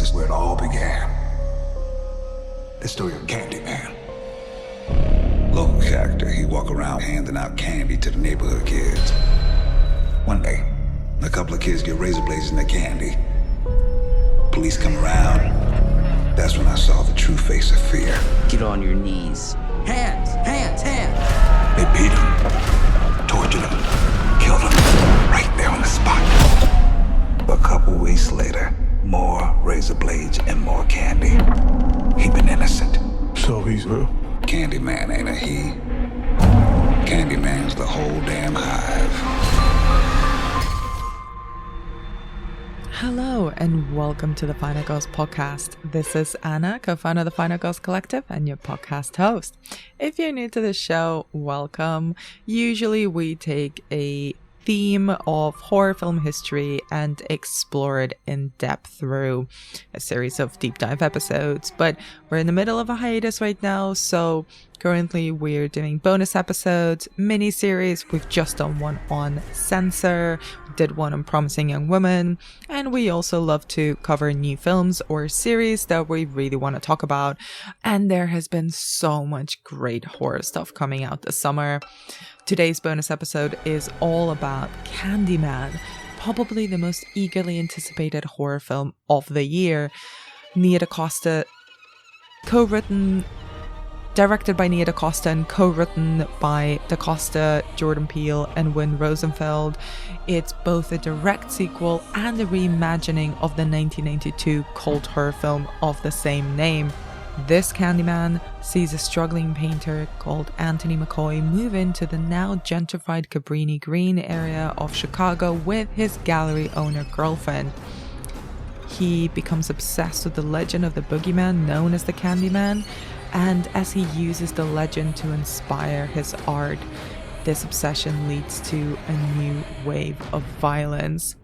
this is where it all began. The story of Candyman. Local character, he walk around handing out candy to the neighborhood kids. One day, a couple of kids get razor blades in their candy. Police come around. That's when I saw the true face of fear. Get on your knees. Hands, hands, hands. They beat him, tortured him, killed him, right there on the spot. A couple weeks later, more razor blades and more candy. He been innocent. So he's real? Candyman ain't a he. Candyman's the whole damn hive. Hello and welcome to the Final Girls podcast. This is Anna, co-founder of the Final Girls Collective and your podcast host. If you're new to the show, welcome. Usually we take a theme of horror film history and explore it in depth through a series of deep dive episodes, but we're in the middle of a hiatus right now, so currently we're doing bonus episodes, mini-series. We've just done one on Censor, did one on Promising Young Women, and we also love to cover new films or series that we really want to talk about. And there has been so much great horror stuff coming out this summer. Today's bonus episode is all about Candyman, probably the most eagerly anticipated horror film of the year. DaCosta, directed by DaCosta and co-written by DaCosta, Jordan Peele and Wynn Rosenfeld. It's both a direct sequel and a reimagining of the 1992 cult horror film of the same name. This Candyman sees a struggling painter called Anthony McCoy move into the now gentrified Cabrini Green area of Chicago with his gallery owner girlfriend. He becomes obsessed with the legend of the boogeyman known as the Candyman, and as he uses the legend to inspire his art, this obsession leads to a new wave of violence.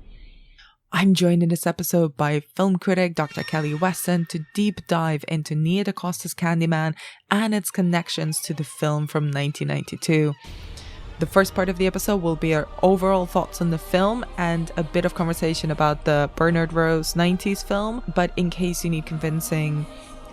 I'm joined in this episode by film critic Dr. Kelly Weston to deep dive into DaCosta's Candyman and its connections to the film from 1992. The first part of the episode will be our overall thoughts on the film and a bit of conversation about the Bernard Rose 90s film, but in case you need convincing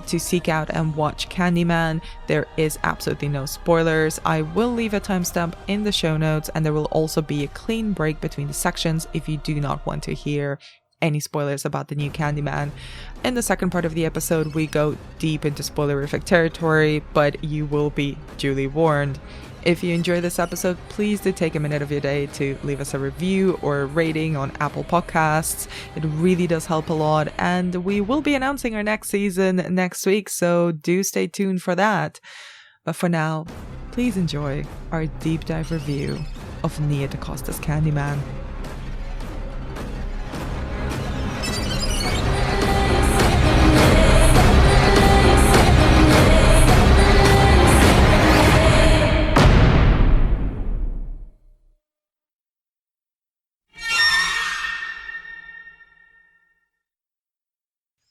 to seek out and watch Candyman, there is absolutely no spoilers. I will leave a timestamp in the show notes, and there will also be a clean break between the sections if you do not want to hear any spoilers about the new Candyman. In the second part of the episode, we go deep into spoilerific territory, but you will be duly warned. If you enjoy this episode, please do take a minute of your day to leave us a review or a rating on Apple Podcasts. It really does help a lot, and we will be announcing our next season next week, so do stay tuned for that. But for now, please enjoy our deep dive review of DaCosta's Candyman.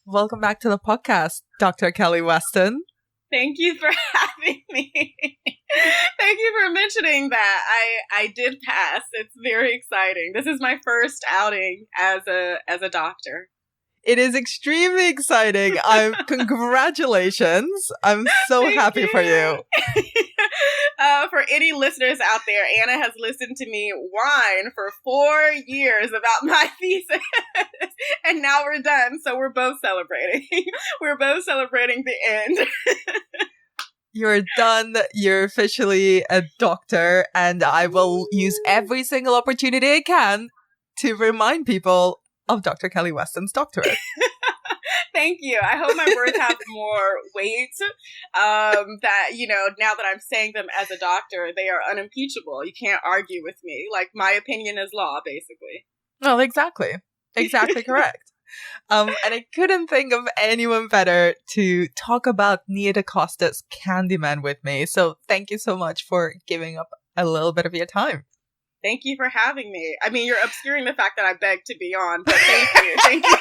Welcome back to the podcast, Dr. Kelly Weston. Thank you for having me. Thank you for mentioning that. I did pass. It's very exciting. This is my first outing as a doctor. It is extremely exciting. Congratulations. I'm so happy for you. For any listeners out there, Anna has listened to me whine for 4 years about my thesis, and now we're done. So we're both celebrating. We're both celebrating the end. You're done. You're officially a doctor, and I will use every single opportunity I can to remind people of Dr. Kelly Weston's doctorate. Thank you. I hope my words have more weight. That, now that I'm saying them as a doctor, they are unimpeachable. You can't argue with me. Like, my opinion is law, basically. Well, exactly. Exactly correct. And I couldn't think of anyone better to talk about DaCosta's Candyman with me. So thank you so much for giving up a little bit of your time. Thank you for having me. I mean, you're obscuring the fact that I begged to be on, but thank you. Thank you.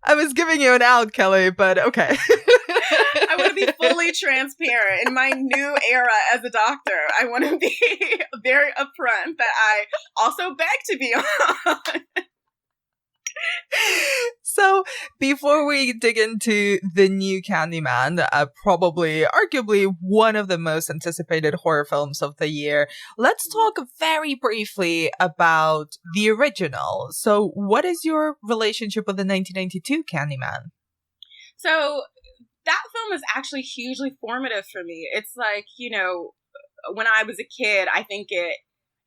I was giving you an out, Kelly, but okay. I want to be fully transparent in my new era as a doctor. I want to be very upfront that I also beg to be on. So before we dig into the new Candyman, probably arguably one of the most anticipated horror films of the year, let's talk very briefly about the original. So what is your relationship with the 1992 Candyman? So that film is actually hugely formative for me. It's like, when I was a kid, I think it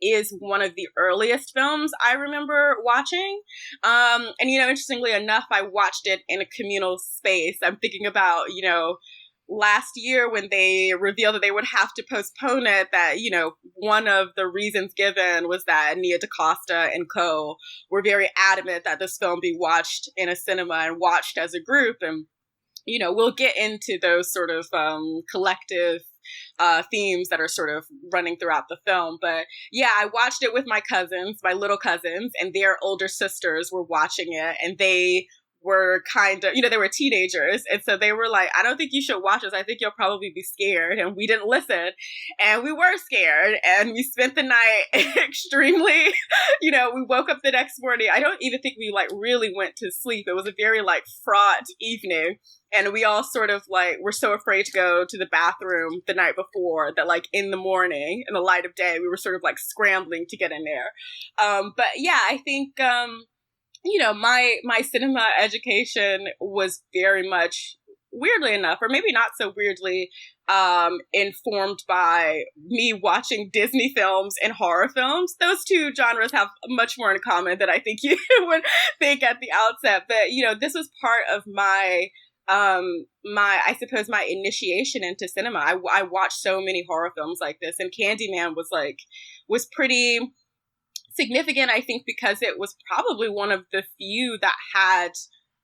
is one of the earliest films I remember watching. And, interestingly enough, I watched it in a communal space. I'm thinking about, last year when they revealed that they would have to postpone it, that, one of the reasons given was that Nia DaCosta and co. were very adamant that this film be watched in a cinema and watched as a group. And, we'll get into those sort of collective themes that are sort of running throughout the film. But yeah, I watched it with my cousins, my little cousins, and their older sisters were watching it, and they were kind of, they were teenagers. And so they were like, I don't think you should watch this. I think you'll probably be scared. And we didn't listen. And we were scared. And we spent the night extremely, we woke up the next morning. I don't even think we really went to sleep. It was a very fraught evening. And we all sort of were so afraid to go to the bathroom the night before that in the morning, in the light of day, we were sort of scrambling to get in there. But yeah, I think, my cinema education was very much, weirdly enough, or maybe not so weirdly, informed by me watching Disney films and horror films. Those two genres have much more in common than I think you would think at the outset. But, this was part of my I suppose my initiation into cinema. I watched so many horror films like this, and Candyman was pretty significant, I think, because it was probably one of the few that had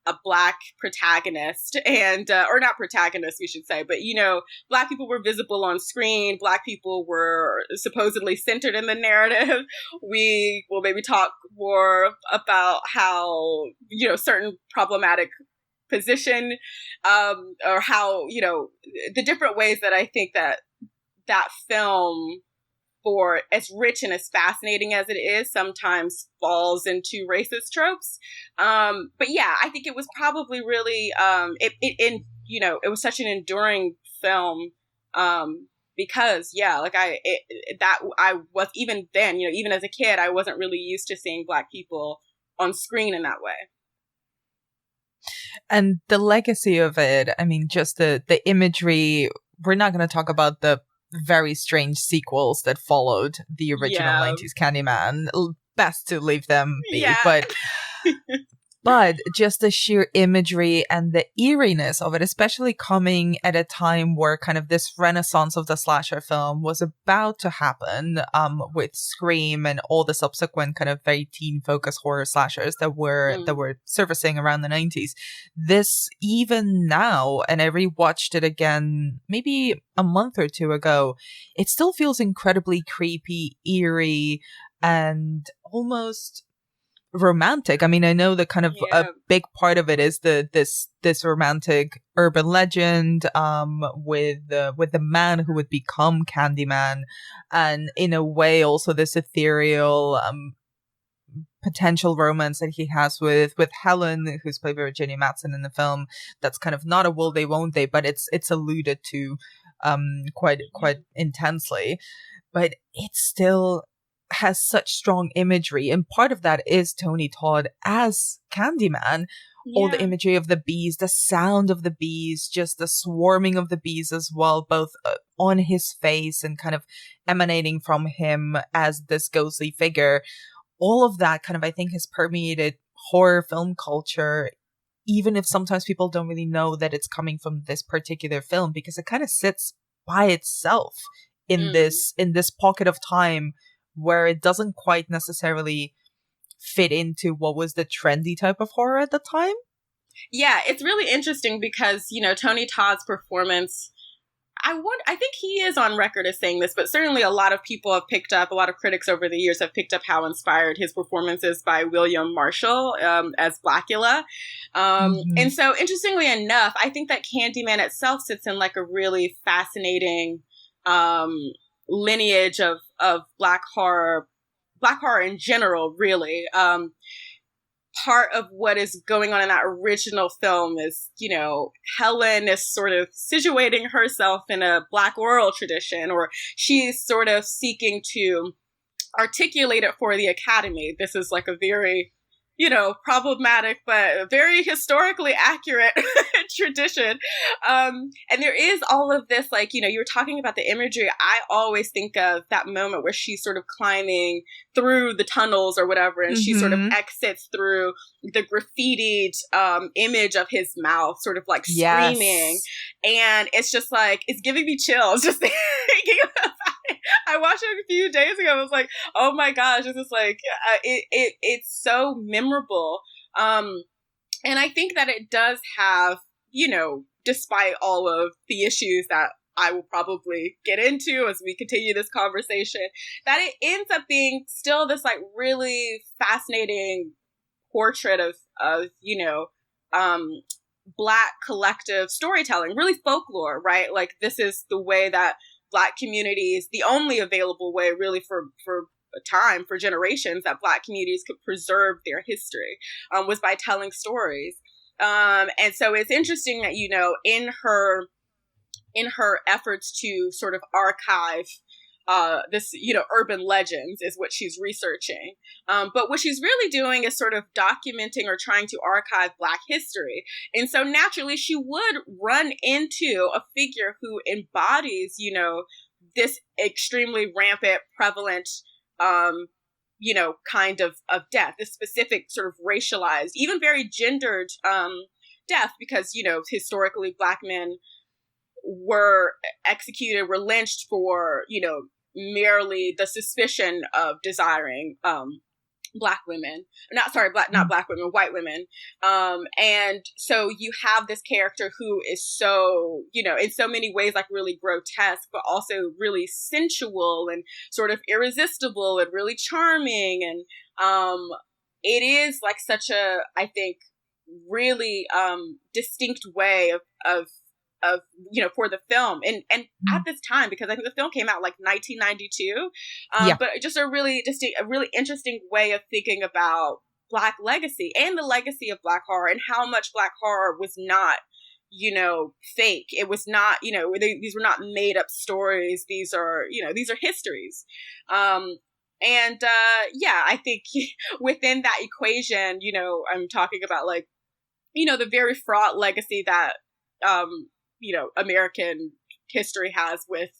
a Black protagonist, and or not protagonist, we should say, but Black people were visible on screen. Black people were supposedly centered in the narrative. We will maybe talk more about how certain problematic position, or how the different ways that I think that film, for as rich and as fascinating as it is, sometimes falls into racist tropes. But yeah, I think it was probably really it was such an enduring film, because I was, even then, even as a kid, I wasn't really used to seeing Black people on screen in that way. And the legacy of it, I mean, just the imagery. We're not going to talk about the very strange sequels that followed the original 90s Candyman. Best to leave them be. Yeah. But just the sheer imagery and the eeriness of it, especially coming at a time where kind of this renaissance of the slasher film was about to happen, with Scream and all the subsequent kind of very teen-focused horror slashers that were surfacing around the 90s. This, even now, and I rewatched it again maybe a month or two ago, it still feels incredibly creepy, eerie, and almost romantic. I mean, I know that kind of a big part of it is this romantic urban legend with the man who would become Candyman, and in a way also this ethereal potential romance that he has with Helen, who's played by Virginia Madsen in the film. That's kind of not a will they won't they, but it's alluded to quite intensely. But it still has such strong imagery, and part of that is Tony Todd as Candyman. All the imagery of the bees, the sound of the bees, just the swarming of the bees as well, both on his face and kind of emanating from him as this ghostly figure. All of that kind of, I think, has permeated horror film culture, even if sometimes people don't really know that it's coming from this particular film, because it kind of sits by itself in this pocket of time where it doesn't quite necessarily fit into what was the trendy type of horror at the time. Yeah, it's really interesting because, Tony Todd's performance, I think he is on record as saying this, but certainly a lot of people have picked up, a lot of critics over the years have picked up how inspired his performances by William Marshall as Blackula. And so, interestingly enough, I think that Candyman itself sits in a really fascinating lineage of Black horror in general, really. part of what is going on in that original film is, Helen is sort of situating herself in a Black oral tradition, or she's sort of seeking to articulate it for the Academy. This is like a very, problematic, but very historically accurate tradition. And there is all of this, you were talking about the imagery. I always think of that moment where she's sort of climbing through the tunnels or whatever, and she sort of exits through the graffitied image of his mouth, sort of like screaming. And it's just like, it's giving me chills just thinking about it. I watched it a few days ago. I was like, oh my gosh, this is like, it's so memorable. And I think that it does have, despite all of the issues that I will probably get into as we continue this conversation, that it ends up being still this like really fascinating portrait of Black collective storytelling, really folklore, right? Like, this is the way that Black communities, the only available way really for a time, for generations, that Black communities could preserve their history, was by telling stories. And so it's interesting that, in her efforts to sort of archive this, urban legends is what she's researching. But what she's really doing is sort of documenting or trying to archive Black history. And so naturally she would run into a figure who embodies, this extremely rampant, prevalent, kind of death, this specific sort of racialized, even very gendered death, because, historically Black men were executed, were lynched for, merely the suspicion of desiring Black women. Not Black women, white women. And so you have this character who is so, in so many ways, like really grotesque, but also really sensual and sort of irresistible and really charming. And it is like such a, I think, really distinct way of for the film and at this time, because I think the film came out like 1992, but just a really interesting way of thinking about Black legacy and the legacy of Black horror, and how much Black horror was not, fake. It was not, these were not made up stories. These are histories. I think within that equation, I'm talking about like, the very fraught legacy that, American history has with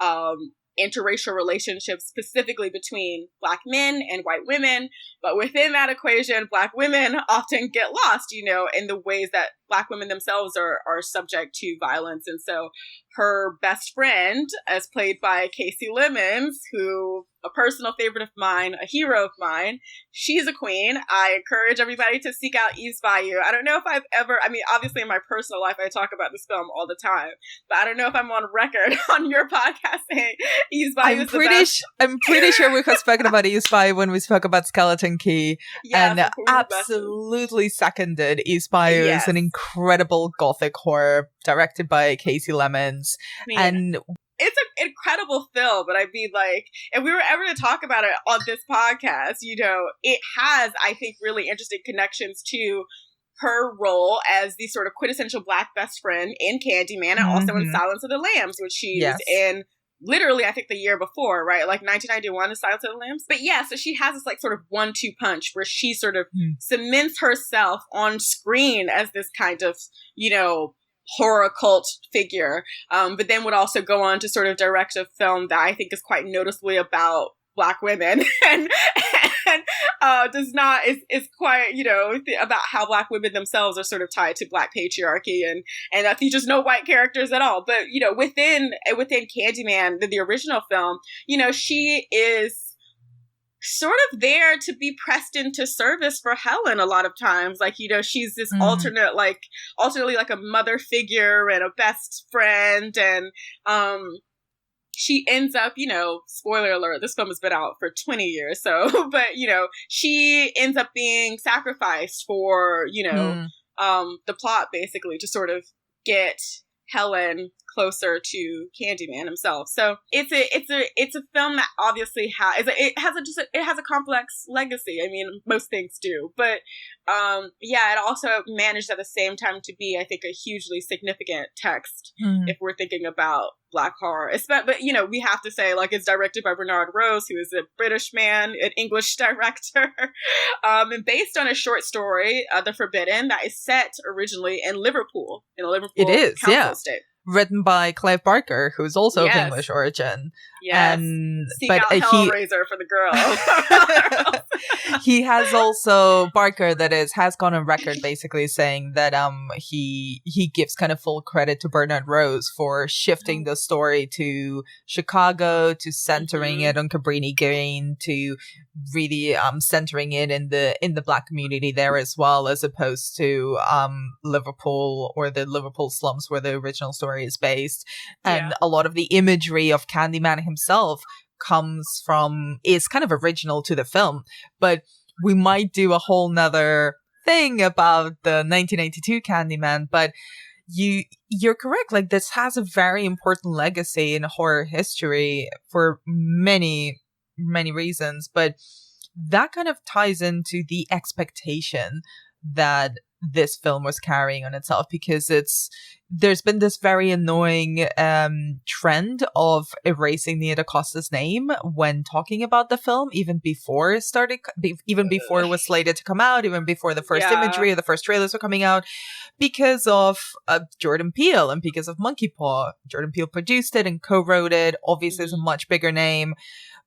interracial relationships, specifically between Black men and white women. But within that equation, Black women often get lost, in the ways that Black women themselves are subject to violence. And so her best friend, as played by Casey Lemons, who a personal favorite of mine, a hero of mine, she's a queen. I encourage everybody to seek out Eve's Bayou. I don't know if I've ever, obviously in my personal life, I talk about this film all the time, but I don't know if I'm on record on your podcast saying Eve's Bayou is the best. I'm pretty sure we have spoken about Eve's Bayou when we spoke about Skeleton Key, and absolutely seconded. Eve's Bayou is an incredible gothic horror directed by Casey Lemons. And it's an incredible film, but I'd be like, if we were ever to talk about it on this podcast, it has, I think, really interesting connections to her role as the sort of quintessential Black best friend in Candyman, and also in Silence of the Lambs, which she's in literally, I think, the year before, right? Like 1991 is Silence of the Lambs. But yeah, so she has this like sort of 1-2 punch where she sort of cements herself on screen as this kind of, horror cult figure, but then would also go on to sort of direct a film that I think is quite noticeably about Black women and is quite, about how Black women themselves are sort of tied to Black patriarchy and features no white characters at all. But, within Candyman, the original film, she is sort of there to be pressed into service for Helen a lot of times. Like, she's this alternately like a mother figure and a best friend. And she ends up, spoiler alert, this film has been out for 20 years. So, but, she ends up being sacrificed for, the plot basically to sort of get Helen closer to Candyman himself. So it's a film that obviously has a complex legacy. Most things do, but yeah, it also managed at the same time to be, I think, a hugely significant text if we're thinking about Black horror. But, you know, we have to say, like, it's directed by Bernard Rose, who is a British man, an English director, and based on a short story, The Forbidden, that is set originally in Liverpool, It is, council estate. Written by Clive Barker, who's also Yes. of English origin. Yes. Seek out Hellraiser for the girl. He has also, Barker, that is, has gone on record basically saying that he gives kind of full credit to Bernard Rose for shifting the story to Chicago, to centering it on Cabrini Green, to really centering it in the Black community there as well, as opposed to Liverpool or the Liverpool slums where the original story is based. And a lot of the imagery of Candyman himself is kind of original to the film, but we might do a whole nother thing about the 1992 Candyman. But you're correct, like, this has a very important legacy in horror history for many reasons, but that kind of ties into the expectation that this film was carrying on itself, because there's been this very annoying trend of erasing Nia DaCosta's name when talking about the film, even before it started, even before it was slated to come out, even before the first imagery or the first trailers were coming out, because of Jordan Peele and because of Monkey Paw. Jordan Peele produced it and co-wrote it. Obviously, it's a much bigger name.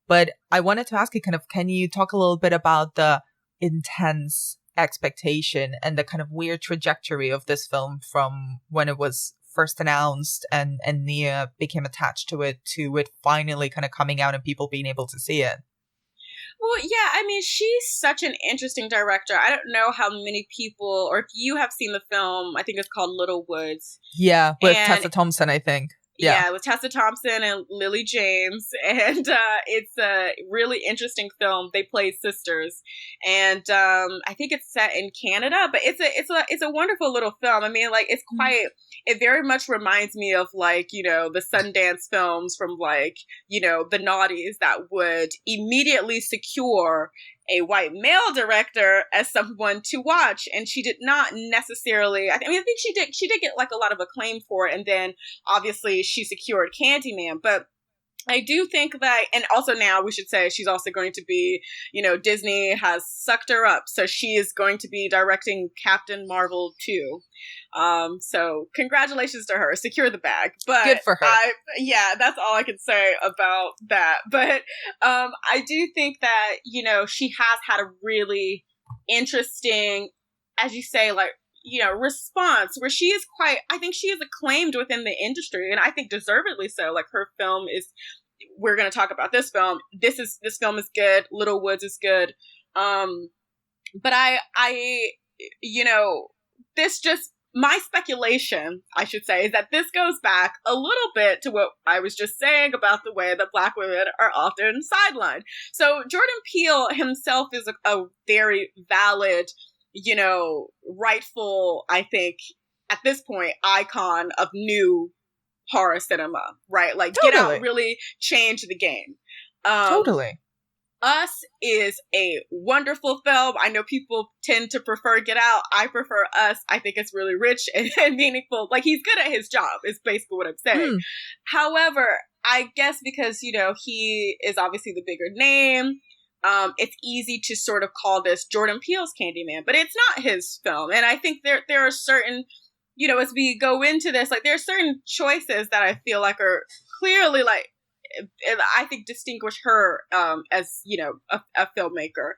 But I wanted to ask you can you talk a little bit about the intense expectation and the kind of weird trajectory of this film from when it was first announced and Nia became attached to it finally kind of coming out and people being able to see it? Well, yeah, I mean, she's such an interesting director. I don't know how many people, or if you have seen the film, I think it's called Little Woods. Yeah, with Tessa Thompson, I think. Yeah, with Tessa Thompson and Lily James, and it's a really interesting film. They play sisters, and I think it's set in Canada, but it's a wonderful little film. I mean, like, it's quite. It very much reminds me of, like, you know, the Sundance films from, like, you know, the noughties that would immediately secure a white male director as someone to watch, and she did not necessarily. I think she did get, like, a lot of acclaim for it, and then obviously she secured Candyman. But I do think that, and also now we should say she's also going to be, you know, Disney has sucked her up, so she is going to be directing Captain Marvel 2. So congratulations to her, secure the bag. But good for her. That's all I can say about that. But I do think that, you know, she has had a really interesting, as you say, like, you know, response where I think she is acclaimed within the industry, and I think deservedly so. Like, her film we're going to talk about this film. This film is good. Little Woods is good. But I, you know, my speculation, I should say, is that this goes back a little bit to what I was just saying about the way that Black women are often sidelined. So Jordan Peele himself is a very valid, you know, rightful, I think, at this point, icon of new horror cinema, right? Like, totally. Get Out really changed the game. Totally. Us is a wonderful film. I know people tend to prefer Get Out. I prefer Us. I think it's really rich and meaningful. Like, he's good at his job, is basically what I'm saying. However, I guess because, you know, he is obviously the bigger name, it's easy to sort of call this Jordan Peele's Candyman, but it's not his film. And I think there are certain, you know, as we go into this, like, there are certain choices that I feel like are clearly, like, I think distinguish her as, you know, a filmmaker.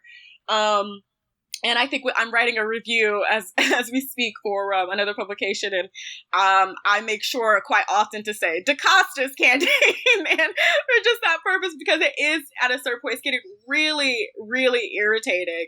And I think I'm writing a review as we speak for another publication, and I make sure quite often to say DaCosta's Candyman for just that purpose, because it is at a certain point it's getting really, really irritating.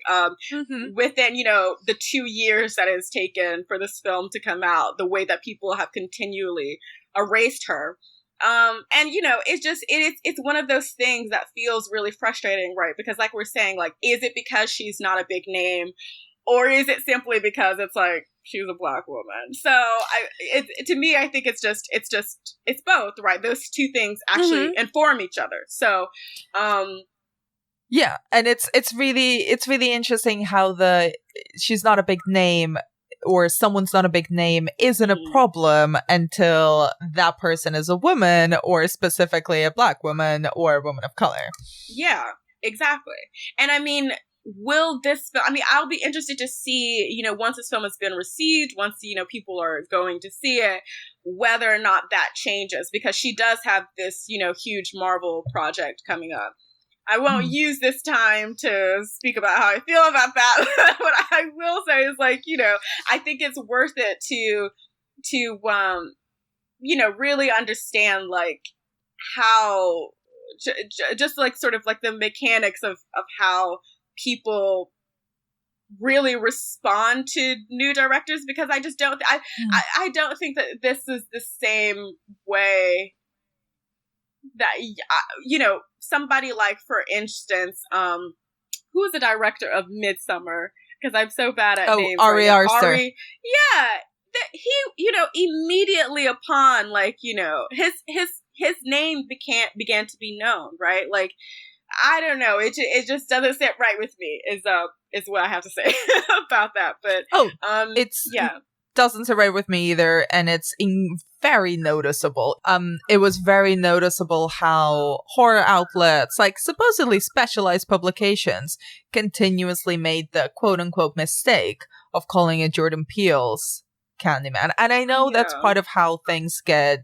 Within, you know, the 2 years that it has taken for this film to come out, the way that people have continually erased her. And, you know, it's one of those things that feels really frustrating, right? Because, like we're saying, like, is it because she's not a big name, or is it simply because it's like she's a Black woman? So to me, I think it's both, right? Those two things actually inform each other. So, yeah, and it's really interesting how she's not a big name or someone's not a big name isn't a problem until that person is a woman, or specifically a Black woman or a woman of color. Yeah, exactly. And I mean, will this film, I mean, I'll be interested to see, you know, once this film has been received, once, you know, people are going to see it, whether or not that changes, because she does have this, you know, huge Marvel project coming up. I won't use this time to speak about how I feel about that. What I will say is, like, you know, I think it's worth it to you know, really understand, like, how just like sort of like the mechanics of how people really respond to new directors, because I just don't I don't think that this is the same way that, you know, somebody like, for instance, who is the director of Midsummer? Because I'm so bad at names. Ari Aster. Yeah, he, you know, immediately upon, like, you know, his name began to be known, right? Like, I don't know, it just doesn't sit right with me. Is what I have to say about that. But doesn't sit right with me either, and it's very noticeable. It was very noticeable how horror outlets, like supposedly specialized publications, continuously made the quote-unquote mistake of calling it Jordan Peele's Candyman. And I know that's part of how things get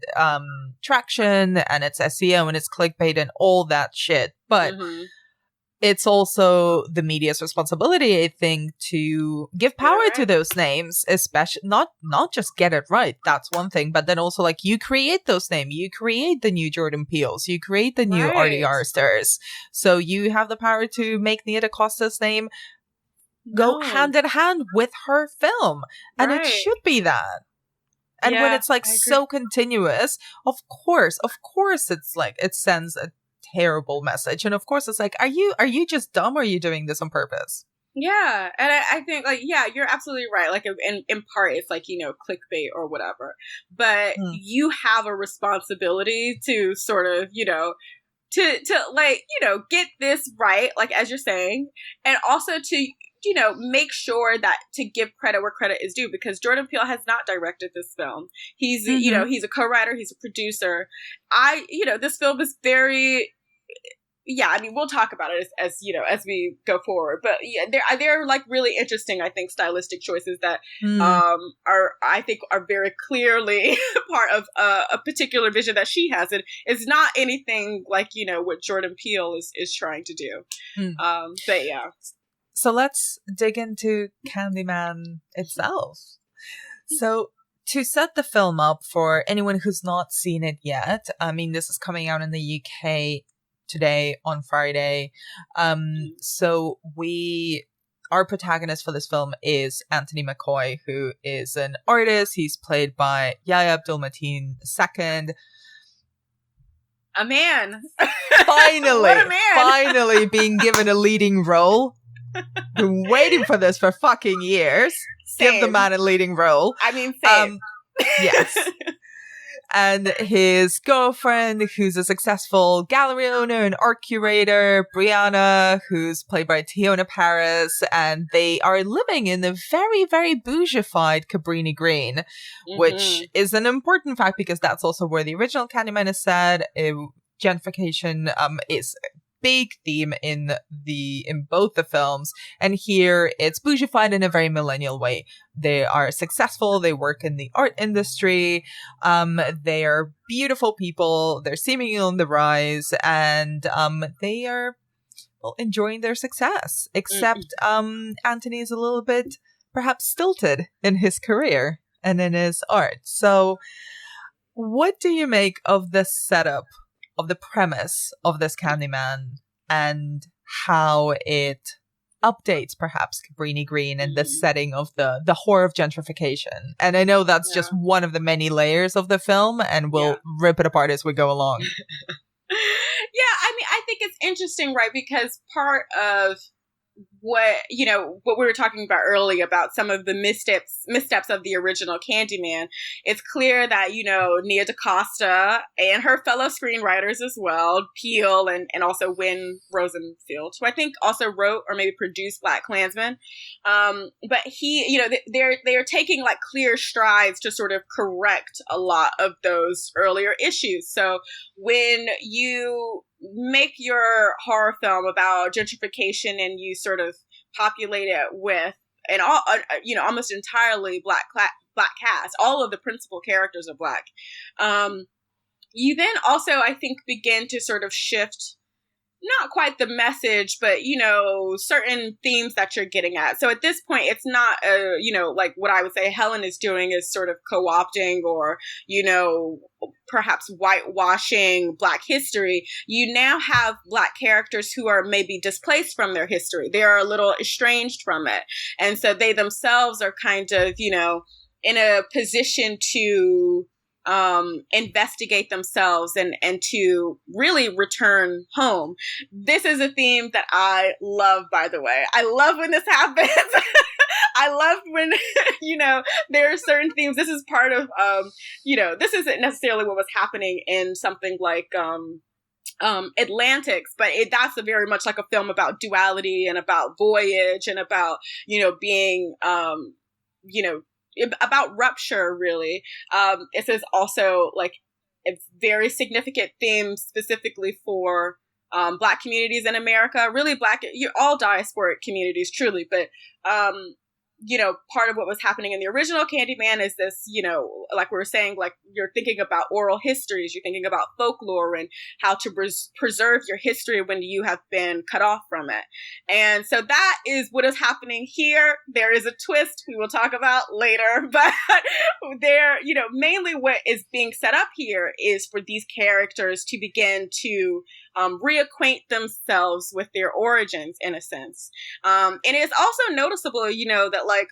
traction, and it's SEO and it's clickbait and all that shit, but it's also the media's responsibility, I think, to give power to those names, especially not just get it right. That's one thing, but then also, like, you create those names, you create the new Jordan Peels, you create the new Ari Arsters, so you have the power to make Nia DaCosta's name go hand in hand with her film, and it should be that. And when it's like so continuous, of course, it's like it sends a terrible message, and of course it's like, are you just dumb, or are you doing this on purpose? Yeah, and I think, like, yeah, you're absolutely right. Like, in part, it's like, you know, clickbait or whatever, but you have a responsibility to sort of, you know, to like, you know, get this right, like, as you're saying, and also to, you know, make sure that to give credit where credit is due, because Jordan Peele has not directed this film. He's, you know, he's a co-writer, he's a producer. You know, this film is very, I mean, we'll talk about it as you know, as we go forward. But yeah, there are like really interesting, I think, stylistic choices that I think are very clearly part of a particular vision that she has. And it's not anything like, you know, what Jordan Peele is trying to do. But yeah. So let's dig into Candyman itself. So to set the film up for anyone who's not seen it yet, I mean, this is coming out in the UK today on Friday. So our protagonist for this film is Anthony McCoy, who is an artist. He's played by Yahya Abdul-Mateen II. A man. Finally, what a man. Finally being given a leading role. Been waiting for this for fucking years. Same. Give the man a leading role. I mean, same. Yes. And his girlfriend, who's a successful gallery owner and art curator, Brianna, who's played by Tiona Paris, and they are living in the very, very bougeified Cabrini Green, which is an important fact because that's also where the original Candyman is set. Gentrification is big theme in both the films, and here it's bougeified in a very millennial way. They are successful, they work in the art industry, they are beautiful people, they're seemingly on the rise, and they are enjoying their success, except Anthony is a little bit perhaps stilted in his career and in his art. So what do you make of the setup, of the premise of this Candyman, and how it updates perhaps Cabrini Green and the setting of the horror of gentrification? And I know that's just one of the many layers of the film, and we'll rip it apart as we go along. I mean, I think it's interesting, right? Because part of what what we were talking about earlier about some of the missteps of the original Candyman, it's clear that Nia DaCosta and her fellow screenwriters as well, Peele and also Wynn Rosenfield, who I think also wrote or maybe produced BlacKkKlansman, but they're taking like clear strides to sort of correct a lot of those earlier issues. So when you make your horror film about gentrification and you sort of populate it with almost entirely black cast, all of the principal characters are black, you then also I think begin to sort of shift not quite the message, but certain themes that you're getting at. So at this point, it's not like what I would say Helen is doing is sort of co-opting or perhaps whitewashing Black history. You now have Black characters who are maybe displaced from their history. They are a little estranged from it, and so they themselves are kind of in a position to investigate themselves and to really return home. This is a theme that I love, by the way. I love when this happens. I love when, there are certain themes. This is part of, this isn't necessarily what was happening in something like, Atlantics, but that's a very much like a film about duality and about voyage and about, being, about rupture, really. This is also like a very significant theme specifically for Black communities in America, really all diasporic communities, truly. But, part of what was happening in the original Candyman is this, like we were saying, like you're thinking about oral histories, you're thinking about folklore and how to preserve your history when you have been cut off from it. And so that is what is happening here. There is a twist we will talk about later, but mainly what is being set up here is for these characters to begin to reacquaint themselves with their origins, in a sense. And it's also noticeable, that like,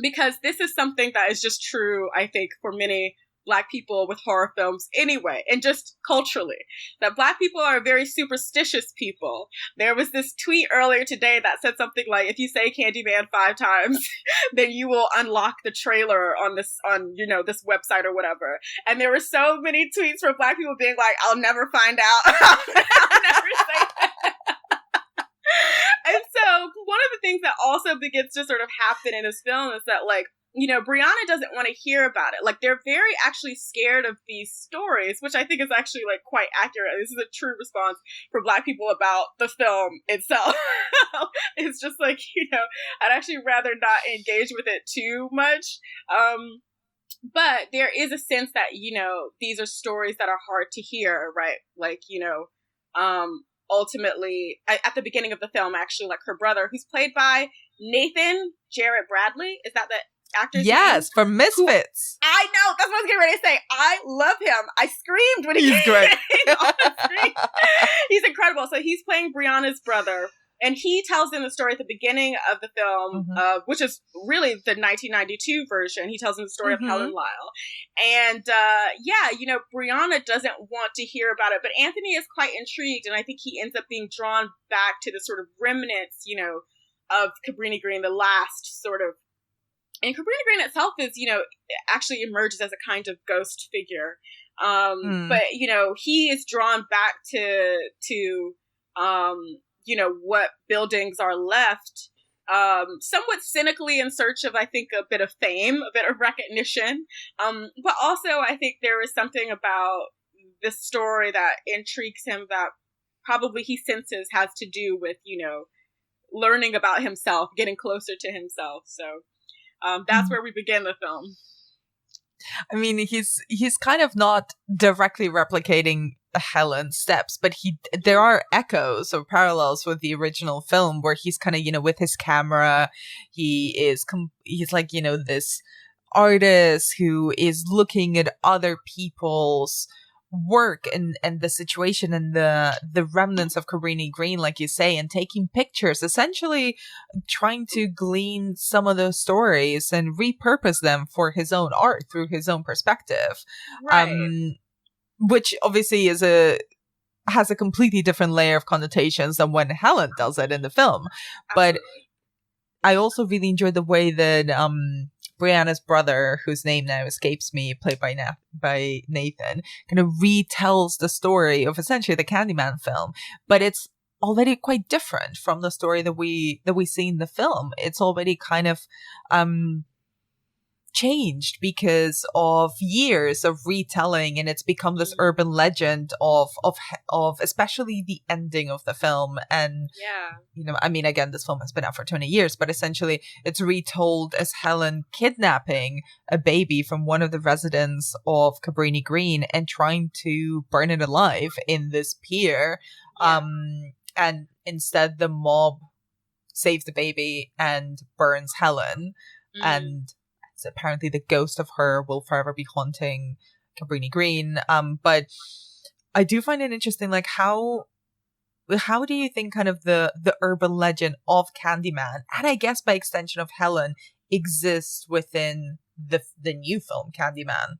because this is something that is just true, I think, for many Black people with horror films anyway, and just culturally, that Black people are very superstitious people. There was this tweet earlier today that said something like, if you say Candyman 5 times, then you will unlock the trailer on this website or whatever. And there were so many tweets from Black people being like, I'll never find out. I'll never say that. And so one of the things that also begins to sort of happen in this film is that, like, Brianna doesn't want to hear about it. Like, they're very actually scared of these stories, which I think is actually, like, quite accurate. This is a true response for Black people about the film itself. It's just like, I'd actually rather not engage with it too much. But there is a sense that, these are stories that are hard to hear, right? Like, ultimately, at the beginning of the film, actually, like her brother, who's played by Nathan Jarrett Bradley, is that the actor's Yes, name? from Misfits. I know, that's what I was getting ready to say. I love him. I screamed when He's great. on the screen. He's incredible. So he's playing Brianna's brother, and he tells them the story at the beginning of the film, which is really the 1992 version. He tells them the story of Helen Lyle. And Brianna doesn't want to hear about it, but Anthony is quite intrigued, and I think he ends up being drawn back to the sort of remnants, of Cabrini Green, the last sort of. And Cabrini Green itself is, actually emerges as a kind of ghost figure. But, he is drawn back to what buildings are left, somewhat cynically in search of, I think, a bit of fame, a bit of recognition. But also, I think there is something about this story that intrigues him that probably he senses has to do with, learning about himself, getting closer to himself. So that's where we begin the film. I mean, he's kind of not directly replicating Helen's steps, but there are echoes or parallels with the original film where he's kind of, with his camera, he's like, this artist who is looking at other people's work and the situation and the remnants of Cabrini Green, like you say, and taking pictures, essentially trying to glean some of those stories and repurpose them for his own art through his own perspective. Right. Which obviously is a has a completely different layer of connotations than when Helen does it in the film. But I also really enjoyed the way that Brianna's brother, whose name now escapes me, played by Nathan, kind of retells the story of essentially the Candyman film, but it's already quite different from the story that we see in the film. It's already kind of changed because of years of retelling, and it's become this urban legend of especially the ending of the film. And I mean, again, this film has been out for 20 years, but essentially it's retold as Helen kidnapping a baby from one of the residents of Cabrini Green and trying to burn it alive in this pier. And instead the mob saves the baby and burns Helen. And apparently the ghost of her will forever be haunting Cabrini Green. But I do find it interesting, like how do you think kind of the urban legend of Candyman, and I guess by extension of Helen, exists within the new film Candyman?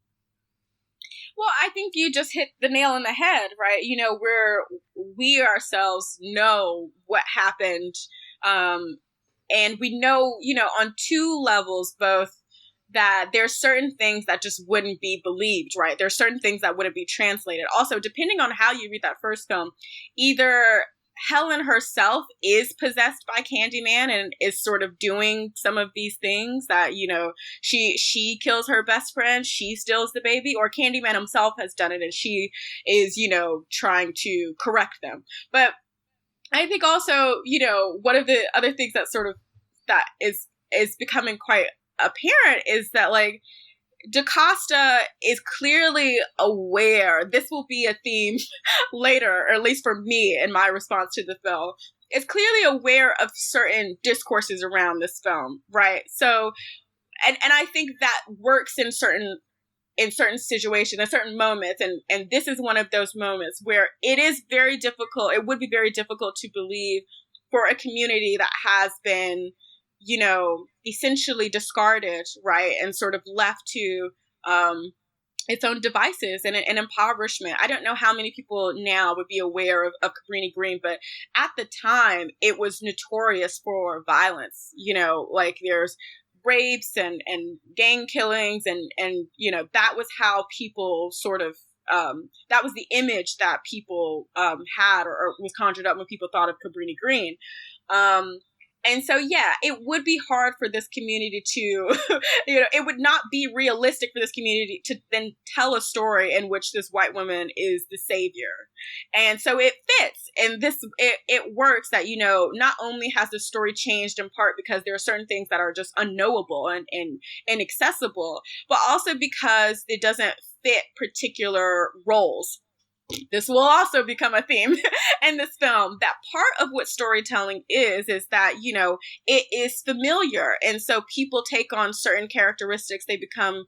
Well, I think you just hit the nail on the head, right? You know, we ourselves know what happened, and we know, you know, on two levels, both that there's certain things that just wouldn't be believed, right? There's certain things that wouldn't be translated. Also, depending on how you read that first film, either Helen herself is possessed by Candyman and is sort of doing some of these things that, you know, she kills her best friend, she steals the baby, or Candyman himself has done it and she is, you know, trying to correct them. But I think also, you know, one of the other things that sort of that is becoming quite apparent is that, like, DaCosta is clearly aware, this will be a theme later, or at least for me in my response to the film, is clearly aware of certain discourses around this film, right? So, and I think that works in certain situations, in certain moments, and this is one of those moments where it is very difficult, it would be very difficult to believe for a community that has been, you know, essentially discarded, right, and sort of left to its own devices and impoverishment. I don't know how many people now would be aware of Cabrini Green, but at the time, it was notorious for violence. You know, like there's rapes and gang killings, and you know, that was how people sort of that was the image that people had or was conjured up when people thought of Cabrini Green. And so, yeah, it would be hard for this community to, you know, it would not be realistic for this community to then tell a story in which this white woman is the savior. And so it fits. And it works that, you know, not only has the story changed in part because there are certain things that are just unknowable and inaccessible, but also because it doesn't fit particular roles. This will also become a theme in this film, that part of what storytelling is that, you know, it is familiar. And so people take on certain characteristics. They become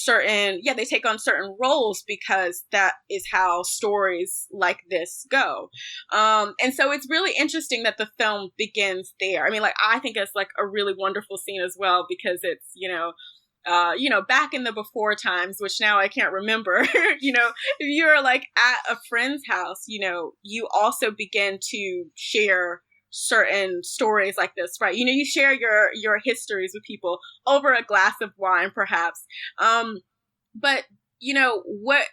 they take on certain roles because that is how stories like this go. And so it's really interesting that the film begins there. I mean, like, I think it's like a really wonderful scene as well, because it's, you know, back in the before times, which now I can't remember, you know, if you're like at a friend's house, you know, you also begin to share certain stories like this, right? You know, you share your histories with people over a glass of wine, perhaps. But, you know, what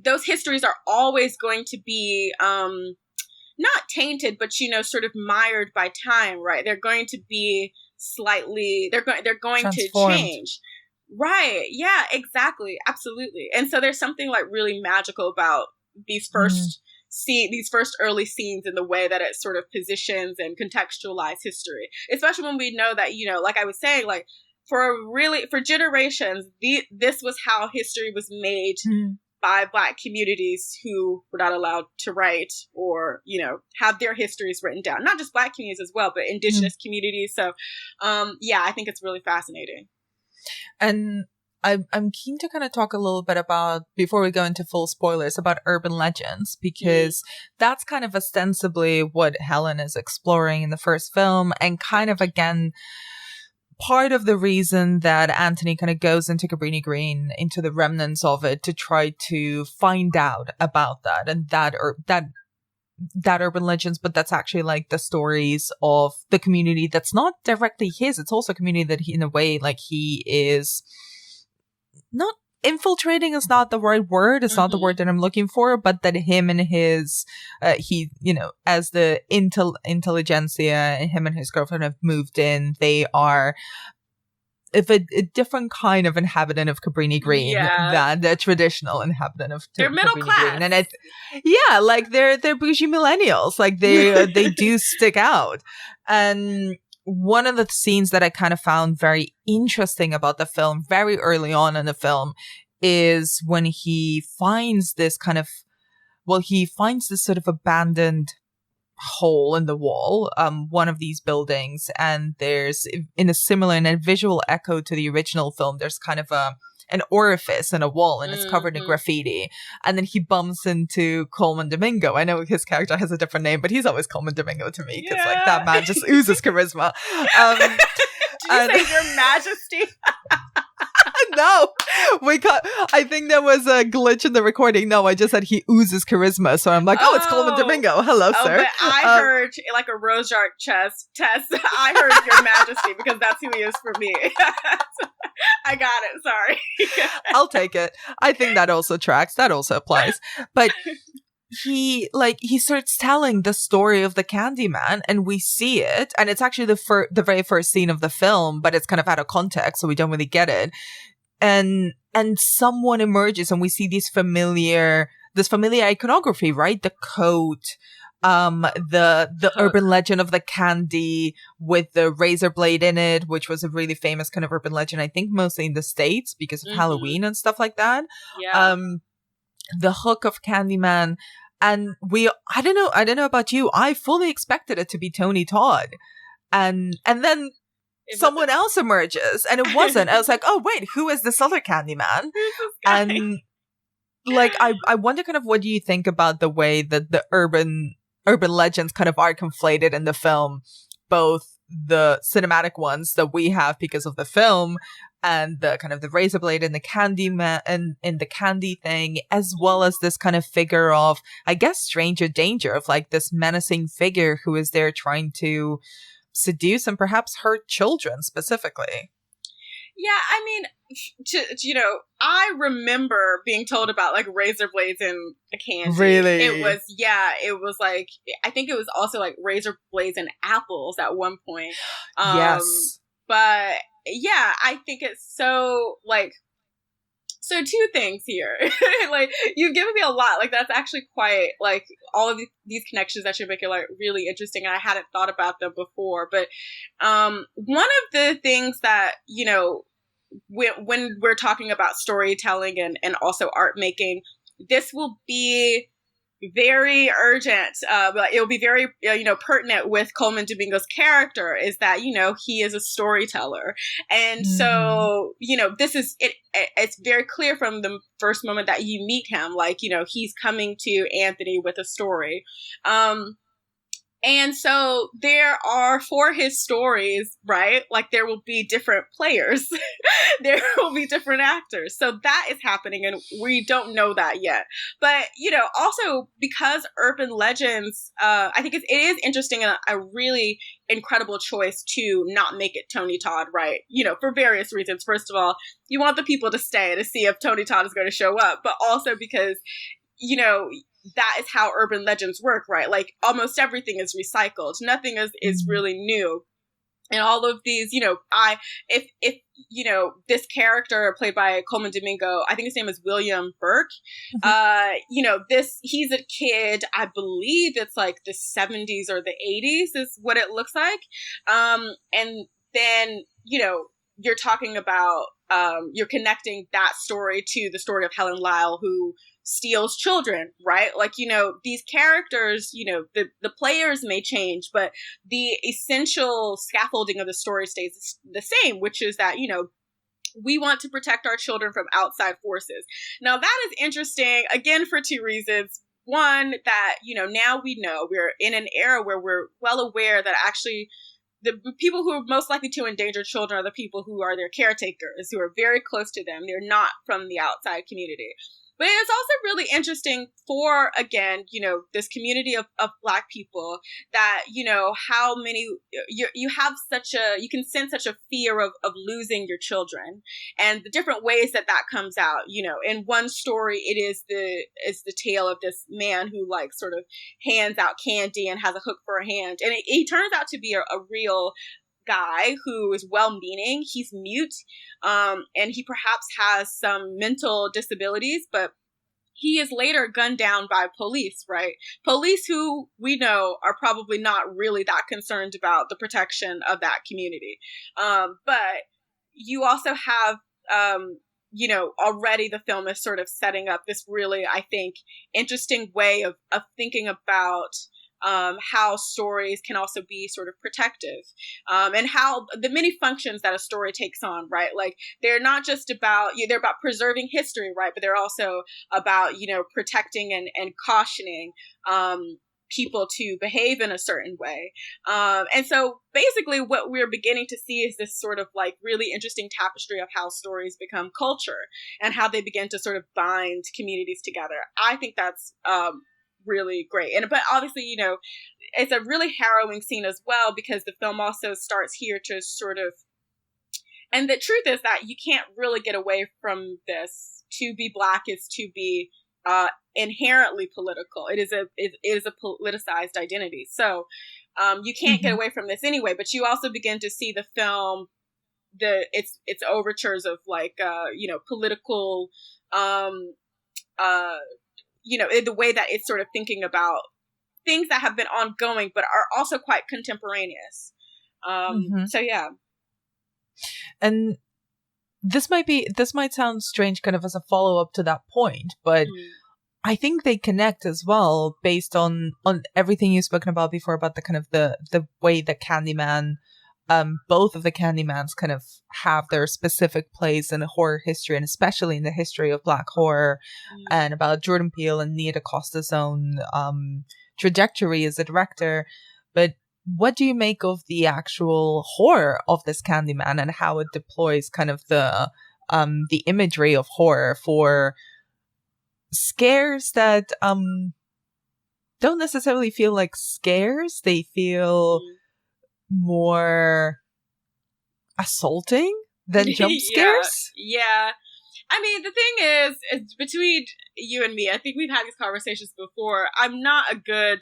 those histories are always going to be, not tainted, but, you know, sort of mired by time, right? They're going to be slightly, they're going to change. Right. Yeah, exactly. Absolutely. And so there's something like really magical about these first these first early scenes in the way that it sort of positions and contextualize history, especially when we know that, you know, like I was saying, like for generations, this was how history was made by Black communities who were not allowed to write or, you know, have their histories written down. Not just Black communities as well, but Indigenous communities. So, yeah, I think it's really fascinating. And I'm keen to kind of talk a little bit about, before we go into full spoilers, about urban legends, because that's kind of ostensibly what Helen is exploring in the first film, and kind of, again, part of the reason that Anthony kind of goes into Cabrini Green, into the remnants of it, to try to find out about that, and that that urban legends, but that's actually like the stories of the community that's not directly his. It's also a community that he, in a way, like he is not infiltrating is not the right word. It's not the word that I'm looking for, but that him and his, he, as the intelligentsia, him and his girlfriend have moved in. They are a different kind of inhabitant of Cabrini Green than the traditional inhabitant of they're middle Cabrini class. Green. And like they're bougie millennials. Like they do stick out. And one of the scenes that I kind of found very interesting about the film, very early on in the film, is when he finds this sort of abandoned hole in the wall, one of these buildings, and there's in a visual echo to the original film, there's kind of an orifice in a wall, and it's covered in graffiti, and then he bumps into Coleman Domingo. I know his character has a different name, but he's always Coleman Domingo to me, because like that man just oozes charisma. Did you say Your Majesty? No, I think there was a glitch in the recording. No, I just said he oozes charisma, so I'm like, it's Coleman Domingo. Hello, sir. But I heard like a Rorschach test. I heard Your Majesty, because that's who he is for me. I got it. Sorry. I'll take it. I think that also tracks. That also applies. But he starts telling the story of the Candyman, and we see it, and it's actually the very first scene of the film, but it's kind of out of context, so we don't really get it. And someone emerges, and we see this familiar iconography, right? The coat, the urban legend of the candy with the razor blade in it, which was a really famous kind of urban legend, I think mostly in the States because of Halloween and stuff like that. Yeah. The hook of Candyman. And I don't know about you, I fully expected it to be Tony Todd. And then someone else emerges, and it wasn't. I was like, oh wait, who is this other Candyman? And like, I wonder kind of, what do you think about the way that the urban legends kind of are conflated in the film, both the cinematic ones that we have because of the film, and the kind of the razor blade and the Candyman and the candy thing, as well as this kind of figure of, I guess, stranger danger, of like this menacing figure who is there trying to seduce and perhaps hurt children specifically. Yeah, I mean, I remember being told about like razor blades and the candy. Really? It was like, I think it was also like razor blades and apples at one point. Yes. But yeah, I think it's so like, so two things here. Like, you've given me a lot. Like, that's actually quite, like, all of these connections that should make it, like, really interesting. And I hadn't thought about them before. But one of the things that, when we're talking about storytelling and also art making, this will be very urgent. But it'll be very, pertinent with Coleman Domingo's character, is that, he is a storyteller. And so, this is, it's very clear from the first moment that you meet him, like, he's coming to Anthony with a story. And so there are, for his stories, right? Like, there will be different players. There will be different actors. So that is happening, and we don't know that yet. But, also because urban legends, I think it is interesting and a really incredible choice to not make it Tony Todd, right? For various reasons. First of all, you want the people to stay to see if Tony Todd is going to show up, but also because, that is how urban legends work, right? Like, almost everything is recycled. Nothing is really new. And all of these, if this character played by Coleman Domingo, I think his name is William Burke, he's a kid, I believe it's like the 70s or the 80s is what it looks like. And then, you're talking about, you're connecting that story to the story of Helen Lyle, who steals children, right? Like, these characters, the players may change, but the essential scaffolding of the story stays the same, which is that, we want to protect our children from outside forces. Now, that is interesting, again, for two reasons. One, that, now we know we're in an era where we're well aware that actually the people who are most likely to endanger children are the people who are their caretakers, who are very close to them. They're not from the outside community. But it's also really interesting for, again, this community of Black people that, how many, you have you can sense such a fear of losing your children, and the different ways that comes out. In one story, it is the tale of this man who like sort of hands out candy and has a hook for a hand. And he turns out to be a real guy who is well-meaning. He's mute, and he perhaps has some mental disabilities, but he is later gunned down by police, right? Police who we know are probably not really that concerned about the protection of that community. But you also have, already the film is sort of setting up this really, I think, interesting way of thinking about how stories can also be sort of protective, and how the many functions that a story takes on, right? Like they're not just about, they're about preserving history, right? But they're also about, protecting and cautioning people to behave in a certain way. And so basically what we're beginning to see is this sort of like really interesting tapestry of how stories become culture and how they begin to sort of bind communities together. I think that's really great. But obviously, it's a really harrowing scene as well, because the film also starts here to sort of, and the truth is that you can't really get away from this. To be Black is to be inherently political. It is a politicized identity. So you can't get away from this anyway, but you also begin to see the film, its overtures of like, political, the way that it's sort of thinking about things that have been ongoing, but are also quite contemporaneous. So yeah. And this might sound strange kind of as a follow-up to that point, but I think they connect as well based on everything you've spoken about before about the kind of the way that Candyman, both of the Candymans kind of have their specific place in horror history, and especially in the history of Black horror, and about Jordan Peele and Nia DaCosta's own trajectory as a director. But what do you make of the actual horror of this Candyman and how it deploys kind of the imagery of horror for scares that don't necessarily feel like scares? They feel more assaulting than jump scares. Yeah. I mean, the thing is between you and me, I think we've had these conversations before. I'm not a good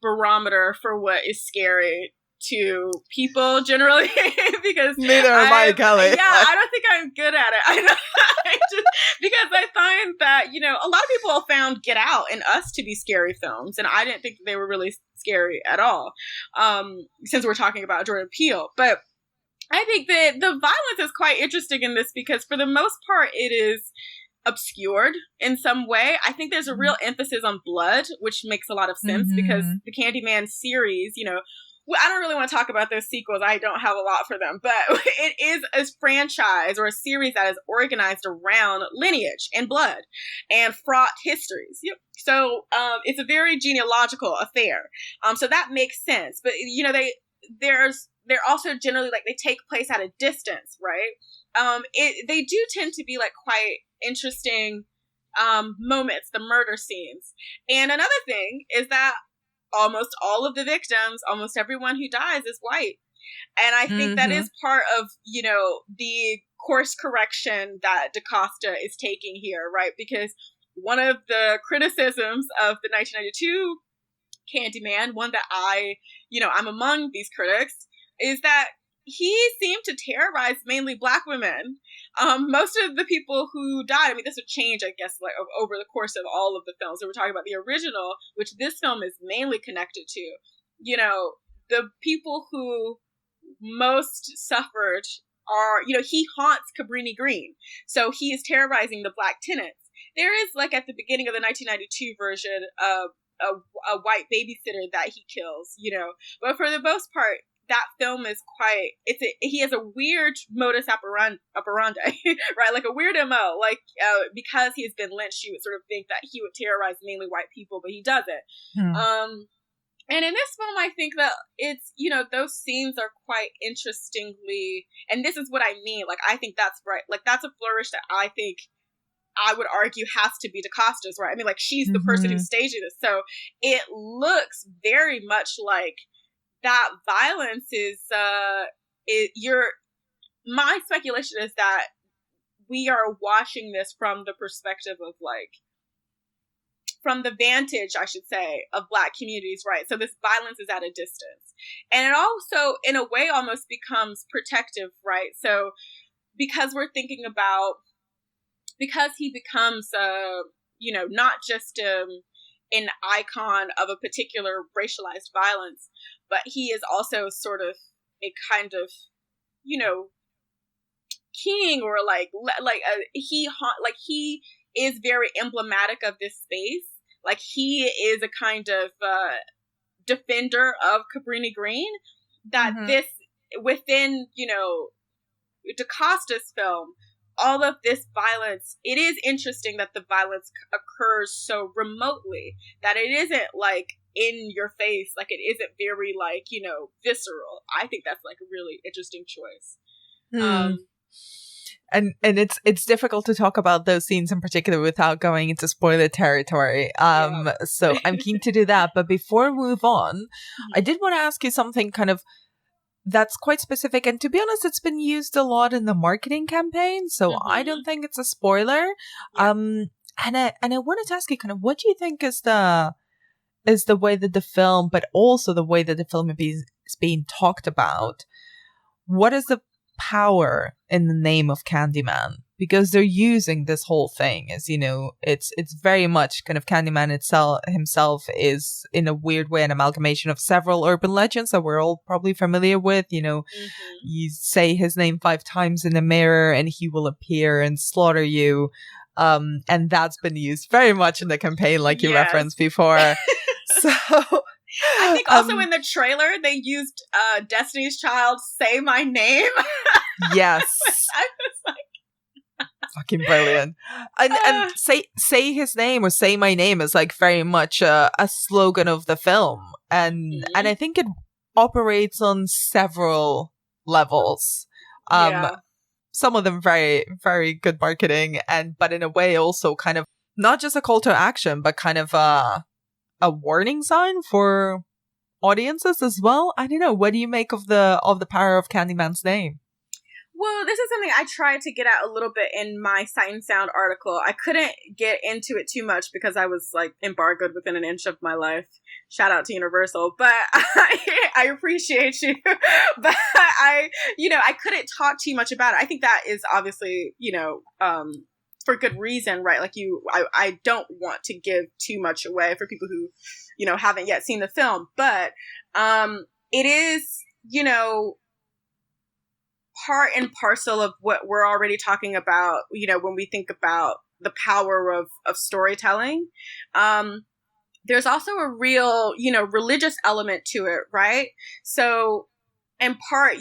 barometer for what is scary to people generally, because neither am I, Kelly. Yeah, I don't think I'm good at it. I know, because I find that, a lot of people found Get Out and Us to be scary films, and I didn't think they were really scary at all, since we're talking about Jordan Peele. But I think that the violence is quite interesting in this, because for the most part it is obscured in some way. I think there's a real emphasis on blood, which makes a lot of sense, because the Candyman series, I don't really want to talk about those sequels. I don't have a lot for them, but it is a franchise or a series that is organized around lineage and blood and fraught histories. So it's a very genealogical affair. So that makes sense. But they're also generally like they take place at a distance, right? They do tend to be like quite interesting moments, the murder scenes. And another thing is that almost all of the victims, almost everyone who dies is white. And I think that is part of, the course correction that DaCosta is taking here, right? Because one of the criticisms of the 1992 Candyman, one that I'm among these critics, is that he seemed to terrorize mainly Black women. Most of the people who died, I mean, this would change, I guess, like over the course of all of the films. So we're talking about the original, which this film is mainly connected to. The people who most suffered are, he haunts Cabrini Green. So he is terrorizing the Black tenants. There is, like, at the beginning of the 1992 version, a white babysitter that he kills, But for the most part, that film is he has a weird modus operandi, right? Like a weird MO. Like, because he has been lynched, you would sort of think that he would terrorize mainly white people, but he doesn't. And in this film, I think that it's, those scenes are quite interestingly, and this is what I mean. Like, I think that's right. Like, that's a flourish that I think I would argue has to be DaCosta's, right? I mean, like, she's the person who's staging this. So it looks very much like that violence is, my speculation is that we are watching this from the perspective of, like, from the vantage, I should say, of Black communities, right? So this violence is at a distance. And it also, in a way, almost becomes protective, right? So because we're thinking about, because he becomes, not just an icon of a particular racialized violence, but he is also sort of a kind of, king, or he is very emblematic of this space. Like, he is a kind of defender of Cabrini Green, that this, within, DaCosta's film, all of this violence, it is interesting that the violence occurs so remotely, that it isn't, like, in your face, like, it isn't very, like, visceral. I think that's, like, a really interesting choice. And it's difficult to talk about those scenes in particular without going into spoiler territory. So I'm keen to do that. But before we move on, I did want to ask you something kind of that's quite specific. And to be honest, it's been used a lot in the marketing campaign. So I don't think it's a spoiler. Yeah. And I wanted to ask you kind of, what do you think is the way that the film, but also the way that the film is being talked about? What is the power in the name of Candyman? Because they're using this whole thing as, it's very much kind of Candyman himself is in a weird way an amalgamation of several urban legends that we're all probably familiar with. You say his name 5 times in a mirror and he will appear and slaughter you. And that's been used very much in the campaign, like you referenced before. So I think also in the trailer they used Destiny's Child "Say My Name." Yes. I was like, fucking brilliant. And say his name or say my name is like very much a slogan of the film. And I think it operates on several levels. Some of them very, very good marketing, but in a way also kind of not just a call to action, but kind of a warning sign for audiences as well. I don't know. What do you make of the power of Candyman's name? Well, this is something I tried to get at a little bit in my Sight and Sound article. I couldn't get into it too much because I was like embargoed within an inch of my life. Shout out to Universal, but I appreciate you. But I couldn't talk too much about it. I think that is obviously, for good reason, right? Like I don't want to give too much away for people who, haven't yet seen the film, but it is, part and parcel of what we're already talking about, when we think about the power of storytelling. There's also a real, religious element to it, right? So in part,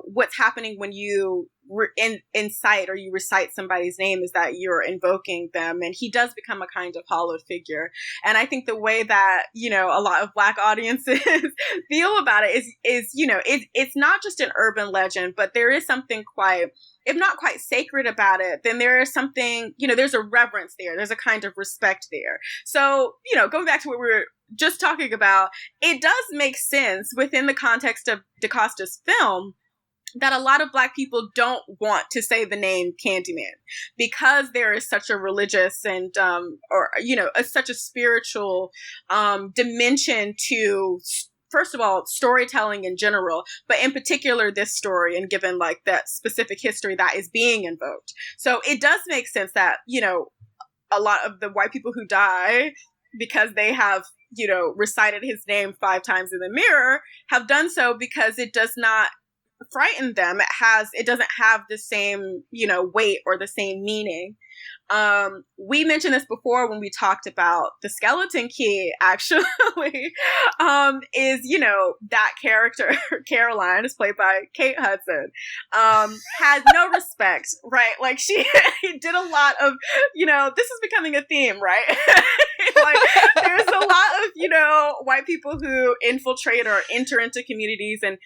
what's happening when you incite or you recite somebody's name is that you're invoking them, and he does become a kind of hallowed figure. And I think the way that a lot of Black audiences feel about it is it's not just an urban legend, but there is something quite, if not quite sacred about it. Then there is something, there's a reverence there, there's a kind of respect there. So going back to what we were just talking about, it does make sense within the context of DaCosta's film that a lot of Black people don't want to say the name Candyman because there is such a religious and, such a spiritual dimension to, first of all, storytelling in general, but in particular this story, and given like that specific history that is being invoked. So it does make sense that, a lot of the white people who die because they have, recited his name 5 times in the mirror have done so because it does not frighten them. It doesn't have the same, weight or the same meaning. We mentioned this before when we talked about the Skeleton Key, actually, is, that character, Caroline, is played by Kate Hudson, has no respect, right? Like she did a lot of, this is becoming a theme, right? Like there's a lot of, white people who infiltrate or enter into communities and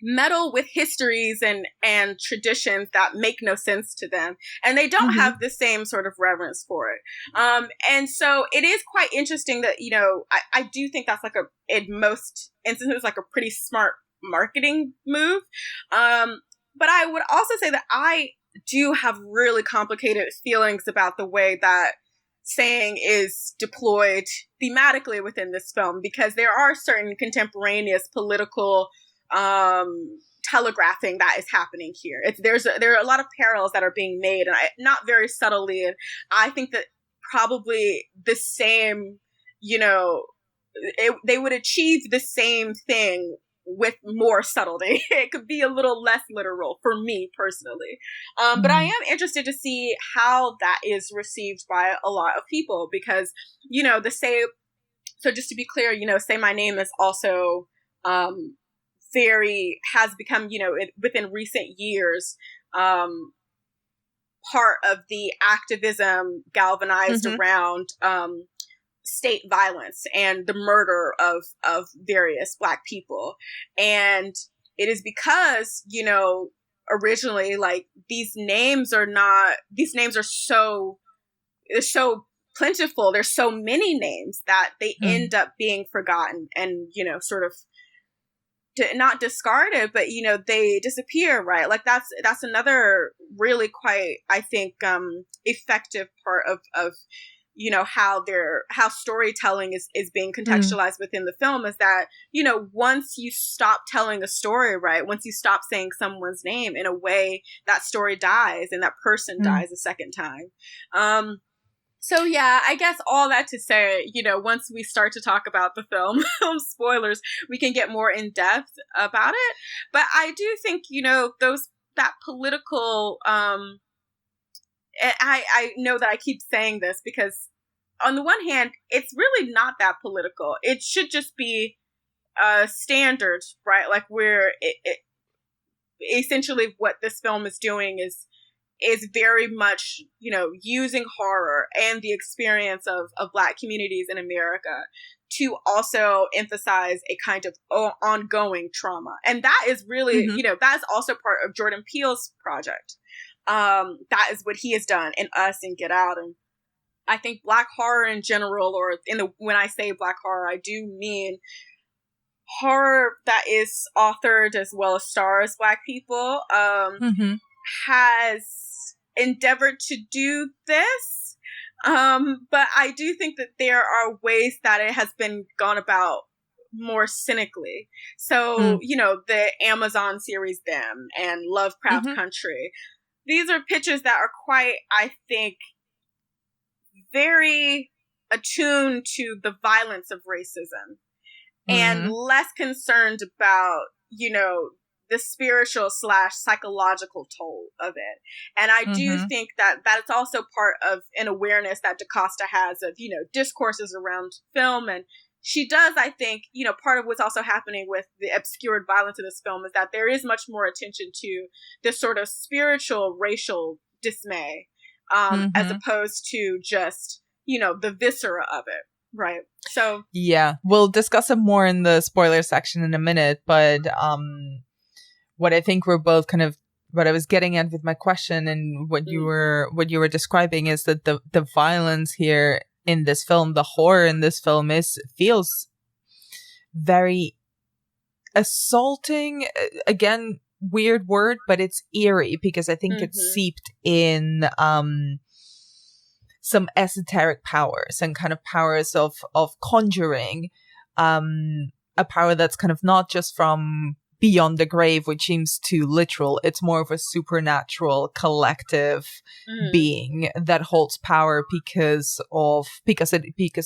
meddle with histories and traditions that make no sense to them, and they don't have the same sort of reverence for it. And so it is quite interesting that, you know, I do think that's like in most instances like a pretty smart marketing move. But I would also say that I do have really complicated feelings about the way that saying is deployed thematically within this film, because there are certain contemporaneous political telegraphing that is happening here. There are a lot of parallels that are being made, and not very subtly. And I think that probably the same, you know, they would achieve the same thing with more subtlety. It could be a little less literal for me personally. But I am interested to see how that is received by a lot of people, because, you know, so just to be clear, you know, Say My Name is also has become, you know, within recent years, part of the activism galvanized around state violence and the murder of various Black people. And it is because, you know, originally, like, these names are so plentiful. There's so many names that they end up being forgotten and, you know, sort of not discarded, but, you know, they disappear, right? Like that's another really quite, I think, effective part of you know, how storytelling is being contextualized within the film, is that, you know, once you stop telling a story, right, once you stop saying someone's name, in a way that story dies and that person dies a second time. So yeah, I guess all that to say, you know, once we start to talk about the film, spoilers, we can get more in depth about it. But I do think, you know, that political, I know that I keep saying this because on the one hand, it's really not that political. It should just be standard, right? Like it essentially what this film is doing is very much, you know, using horror and the experience of Black communities in America to also emphasize a kind of ongoing trauma. And that is really, you know, that's also part of Jordan Peele's project. That is what he has done in Us and Get Out. And I think Black horror in general, or when I say Black horror, I do mean horror that is authored as well as stars Black people, has endeavored to do this. But I do think that there are ways that it has been gone about more cynically. So, you know, the Amazon series Them and Lovecraft Country, these are pictures that are quite, I think, very attuned to the violence of racism and less concerned about, you know, the spiritual / psychological toll of it. And I do think that it's also part of an awareness that DaCosta has of, you know, discourses around film. And she does, I think, you know, part of what's also happening with the obscured violence of this film is that there is much more attention to this sort of spiritual racial dismay, as opposed to just, you know, the viscera of it. Right. So yeah, we'll discuss it more in the spoiler section in a minute, but what I think we're both kind of, what I was getting at with my question and what you were describing is that the violence here in this film, the horror in this film feels very assaulting. Again, weird word, but it's eerie because I think it's seeped in some esoteric powers and kind of powers of conjuring, a power that's kind of not just from beyond the grave, which seems too literal. It's more of a supernatural collective being that holds power because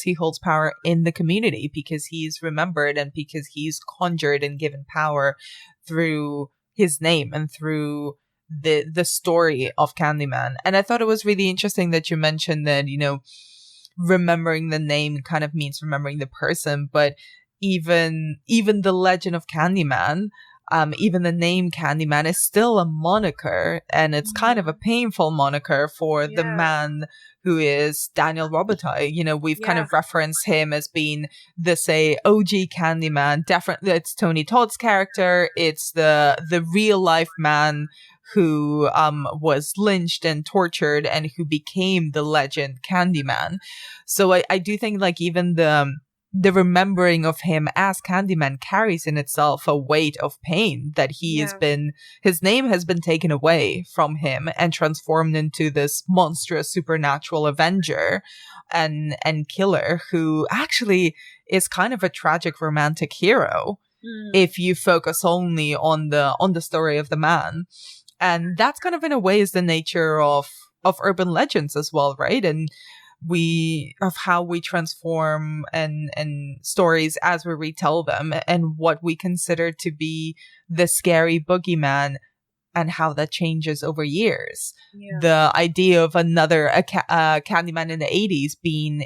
he holds power in the community, because he's remembered and because he's conjured and given power through his name and through the story of Candyman. And I thought it was really interesting that you mentioned that, you know, remembering the name kind of means remembering the person, but even the legend of Candyman even the name Candyman is still a moniker, and it's kind of a painful moniker for the man who is Daniel Robitaille. You know, we've kind of referenced him as being the, say, OG Candyman. Definitely, it's Tony Todd's character. It's the real life man who was lynched and tortured and who became the legend Candyman. So I do think like even the remembering of him as Candyman carries in itself a weight of pain that his name has been taken away from him and transformed into this monstrous supernatural avenger and killer who actually is kind of a tragic romantic hero if you focus only on the story of the man. And that's kind of in a way is the nature of urban legends as well, right? And of how we transform and stories as we retell them, and what we consider to be the scary boogeyman and how that changes over years. Yeah. The idea of another Candyman in the 80s being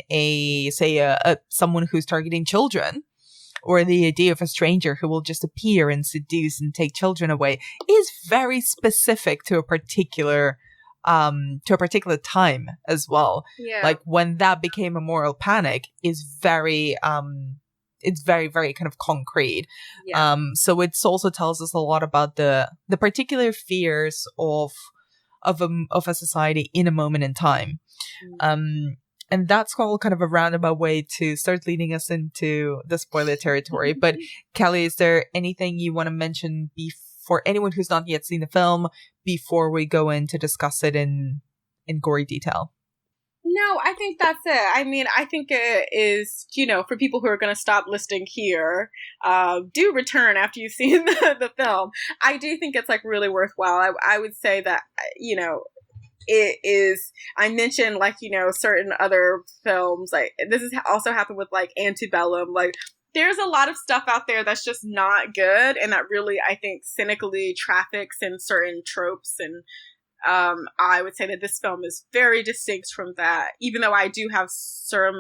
someone who's targeting children, or the idea of a stranger who will just appear and seduce and take children away, is very specific to a particular time as well. Yeah. Like when that became a moral panic is very it's very, very kind of concrete. Yeah. So it also tells us a lot about the particular fears of a society in a moment in time. And that's all kind of a roundabout way to start leading us into the spoiler territory. But Kelly, is there anything you want to mention for anyone who's not yet seen the film before we go in to discuss it in gory detail? No, I think that's it. I mean, I think it is, for people who are going to stop listening here, do return after you've seen the film. I do think it's like really worthwhile. I would say that, it is, I mentioned like, certain other films, like this has also happened with like Antebellum. Like there's a lot of stuff out there that's just not good. And that really, I think, cynically traffics in certain tropes. And I would say that this film is very distinct from that, even though I do have some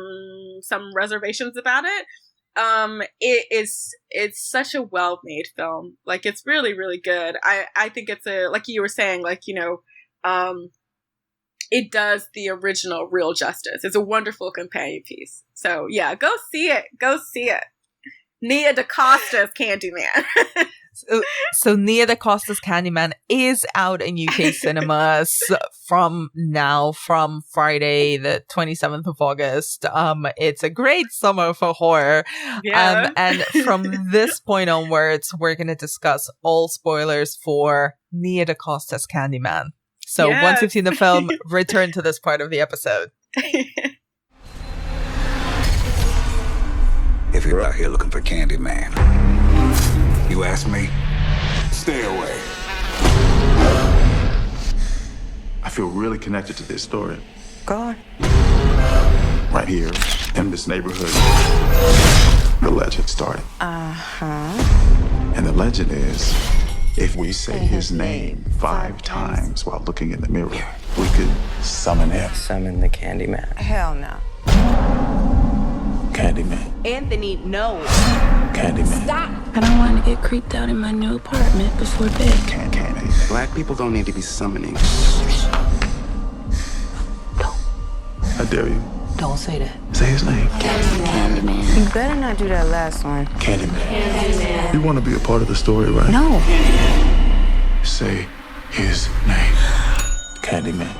reservations about it. It's such a well-made film. Like it's really, really good. I think it's like you were saying, like, it does the original real justice. It's a wonderful companion piece. So yeah, go see it. Go see it. Nia DaCosta's Candyman. So Nia DaCosta's Candyman is out in UK cinemas from Friday, the 27th of August. It's a great summer for horror. Yeah. And from this point onwards, we're going to discuss all spoilers for Nia DaCosta's Candyman. So once you've seen the film, return to this part of the episode. If you're out here looking for Candyman, you ask me, stay away. I feel really connected to this story. God. Right here, in this neighborhood, the legend started. Uh-huh. And the legend is, if we say his name 5 times while looking in the mirror, we could summon him. Summon the Candyman. Hell no. Candyman. Anthony, no. Candyman. Stop. I don't want to get creeped out in my new apartment before bed. Candyman. Black people don't need to be summoning. I dare you. Don't say that. Say his name. Candyman. You better not do that last one. Candyman. You want to be a part of the story, right? No. Say his name. Candyman.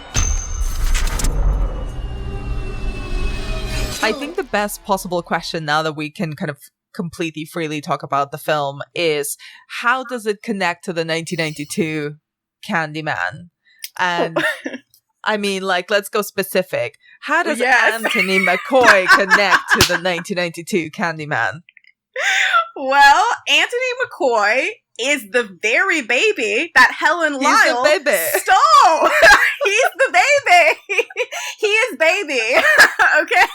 I think the best possible question now that we can kind of completely freely talk about the film is, how does it connect to the 1992 Candyman? And I mean, like, let's go specific. How does Anthony McCoy connect to the 1992 Candyman? Well, Anthony McCoy is the very baby that Helen Lyle stole. He's the baby. He is baby. Okay.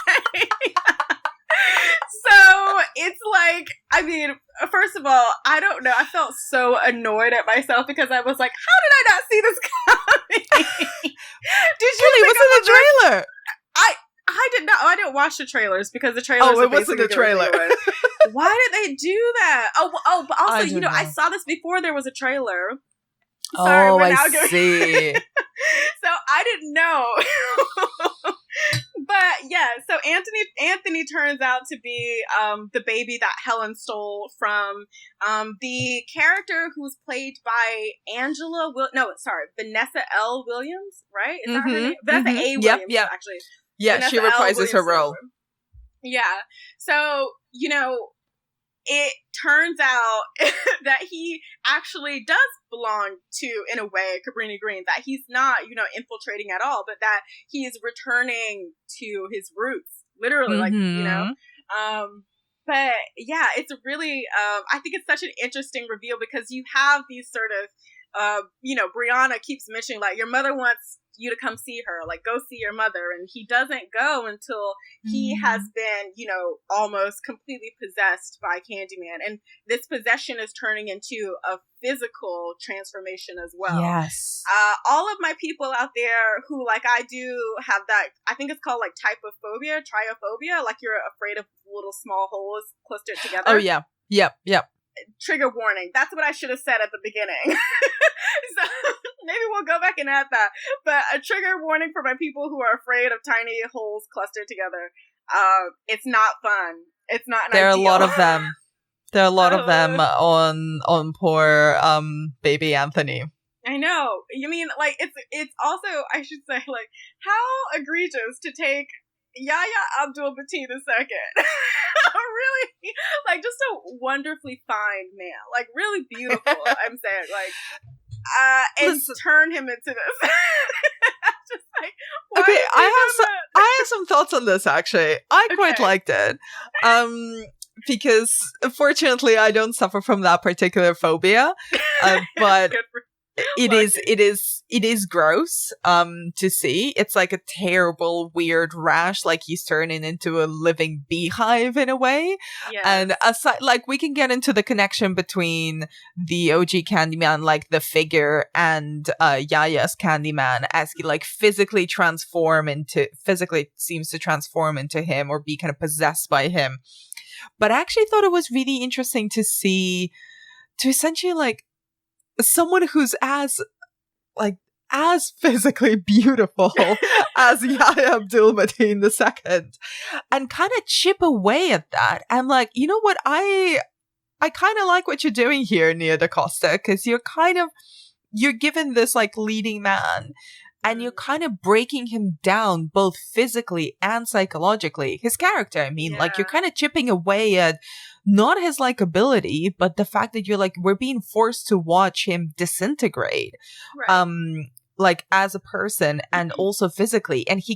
So it's like, I mean, first of all, I don't know. I felt so annoyed at myself because I was like, how did I not see this coming? Did you? It was in the trailer. I did not. I didn't watch the trailers because the trailers. Oh, it wasn't the trailer. Why did they do that? But also, I don't know. I saw this before there was a trailer. Sorry, I see. So I didn't know. But yeah, so Anthony turns out to be the baby that Helen stole from the character who's played by Vanessa L. Williams, right? Is that her name? Vanessa A. Williams, actually. Yeah, Vanessa she reprises her Williams. role. Yeah. So, it turns out that he actually does belong to, in a way, Cabrini Green, that he's not, infiltrating at all, but that he is returning to his roots, literally, but yeah, it's really, I think it's such an interesting reveal because you have these sort of, Brianna keeps mentioning, like, your mother wants you to come see her, like, go see your mother, and he doesn't go until he has been, almost completely possessed by Candyman, and this possession is turning into a physical transformation as well. Yes. All of my people out there who, like I do, have that, I think it's called, like, triophobia, like you're afraid of little small holes clustered together. Oh, yeah. Yep. Trigger warning. That's what I should have said at the beginning. So maybe we'll go back and add that. But a trigger warning for my people who are afraid of tiny holes clustered together. It's not fun. It's not. There are a lot of them. There are a lot of them on poor baby Anthony. I know. You mean, like, it's also, I should say, like, how egregious to take Yahya Abdul-Mateen II. Really, like, just a wonderfully fine man. Like, really beautiful, I'm saying. Like, and turn him into this. Just like, okay, I have some thoughts on this, actually. I quite liked it. Because, fortunately, I don't suffer from that particular phobia. But it is gross to see. It's like a terrible, weird rash, like he's turning into a living beehive in a way. Yes. And aside, like, we can get into the connection between the OG Candyman, like the figure, and Yaya's Candyman, as he like physically seems to transform into him or be kind of possessed by him. But I actually thought it was really interesting to see, to essentially, like, someone who's as physically beautiful as Yahya Abdul-Mateen II, and kind of chip away at that. And like, you know what? I kind of like what you're doing here, Nia DaCosta, because you're given this like leading man, and you're kind of breaking him down both physically and psychologically. His character, I mean, like, you're kind of chipping away at not his likability, but the fact that you're like, we're being forced to watch him disintegrate, right. Like, as a person and also physically. And he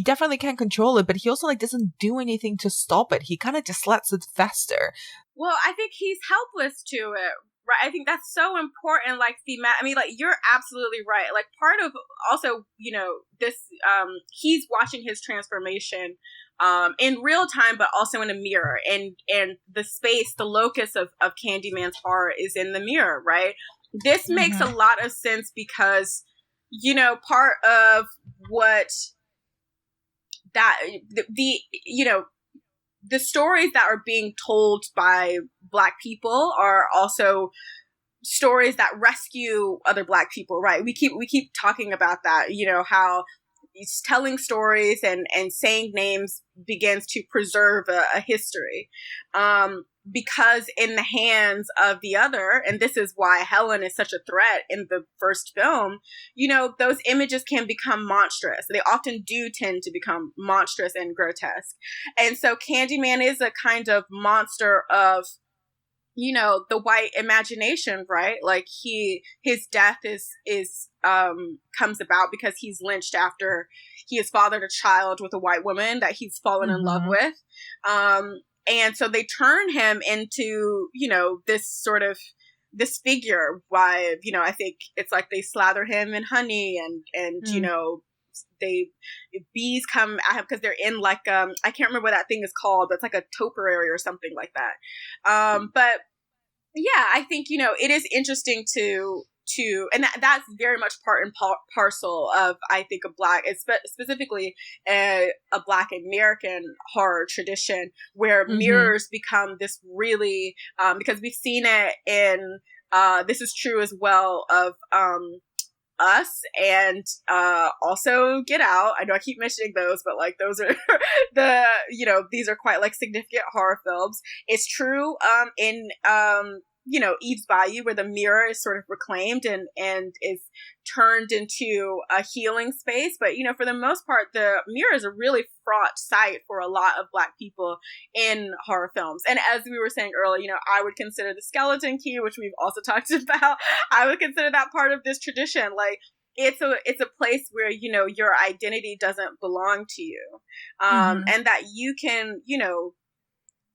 definitely can't control it, but he also like doesn't do anything to stop it. He kind of just lets it fester. Well, I think he's helpless to it. Right. I think that's so important. Like, I mean, like, you're absolutely right. Like, part of also, this, he's watching his transformation in real time, but also in a mirror, and the space, the locus of Candyman's horror is in the mirror. Right. This makes a lot of sense because, part of what that, the stories that are being told by Black people are also stories that rescue other Black people, right? We keep talking about that, how telling stories and saying names begins to preserve a history. Because in the hands of the other, and this is why Helen is such a threat in the first film, those images can become monstrous. They often do tend to become monstrous and grotesque. And so Candyman is a kind of monster of, the white imagination, right? Like, his death comes about because he's lynched after he has fathered a child with a white woman that he's fallen in love with. And so they turn him into, this figure by, I think it's like they slather him in honey and bees come at him because they're in like, I can't remember what that thing is called, but it's like a topiary or something like that. But yeah, I think, it is interesting to to, and that's very much part and parcel of, I think, a Black, specifically a Black American horror tradition, where mirrors become this really, because we've seen it in, this is true as well of Us and also Get Out. I know I keep mentioning those, but like those are these are quite like significant horror films. It's true in Eve's Bayou, where the mirror is sort of reclaimed and is turned into a healing space. But for the most part, the mirror is a really fraught site for a lot of Black people in horror films. And as we were saying earlier, I would consider the Skeleton Key, which we've also talked about, I would consider that part of this tradition. Like, it's a place where your identity doesn't belong to you, and that you can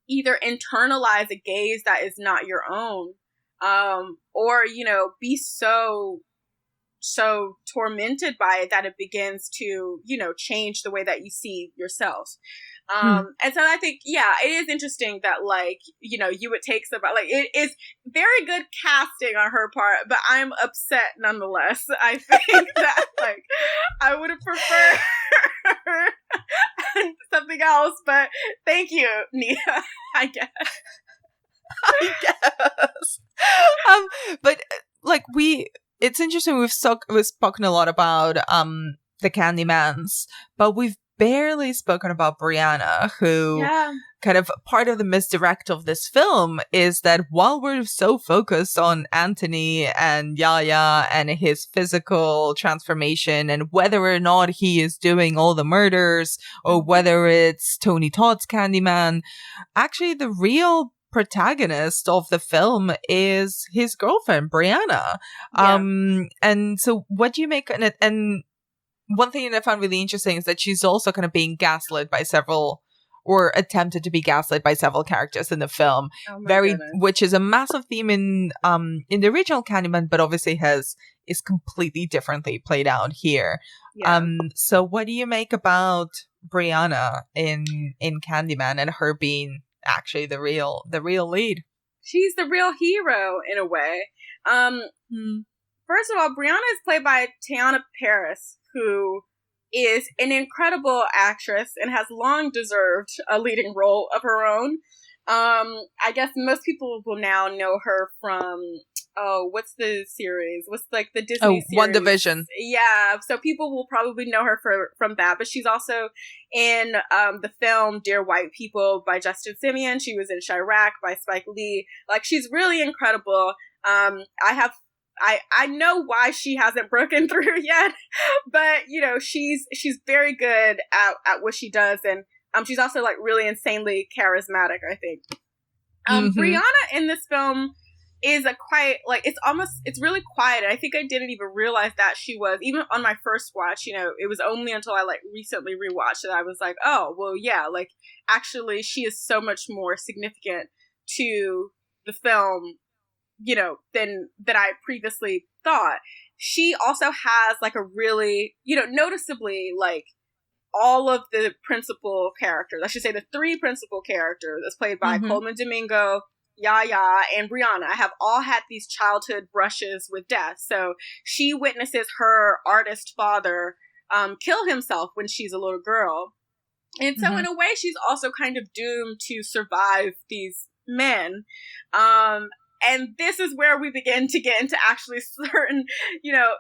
either internalize a gaze that is not your own, or be so tormented by it that it begins to change the way that you see yourself. And so I think, it is interesting that like you would take somebody, like, it is very good casting on her part, but I'm upset nonetheless. I think that like I would have preferred something else, but thank you, Nia. I guess. But like it's interesting. We've spoken a lot about the Candymans, but we've barely spoken about Brianna, who kind of part of the misdirect of this film is that while we're so focused on Anthony and Yaya and his physical transformation and whether or not he is doing all the murders or whether it's Tony Todd's Candyman, actually the real protagonist of the film is his girlfriend, Brianna. And so what do you make of it? And one thing that I found really interesting is that she's also kind of being gaslit by several, or attempted to be gaslit by several characters in the film. Which is a massive theme in the original Candyman, but obviously is completely differently played out here. So what do you make about Brianna in Candyman and her being actually the real lead? She's the real hero in a way. First of all, Brianna is played by Teyonah Parris, who is an incredible actress and has long deserved a leading role of her own. I guess most people will now know her from, what's the series? What's like the Disney series? One Division. Yeah, so people will probably know her from that, but she's also in the film Dear White People by Justin Simien. She was in Chirac by Spike Lee. Like, she's really incredible. I know why she hasn't broken through yet, but she's very good at what she does, and she's also like really insanely charismatic, I think. Brianna in this film is it's really quiet. I think I didn't even realize that she was, even on my first watch, it was only until I like recently rewatched that I was like, oh, well, yeah, like actually she is so much more significant to the film than I previously thought. She also has like a really, noticeably like all of the principal characters, I should say the three principal characters as played by Coleman Domingo, Yaya, and Brianna, have all had these childhood brushes with death. So she witnesses her artist father kill himself when she's a little girl. And so in a way, she's also kind of doomed to survive these men. And this is where we begin to get into actually certain,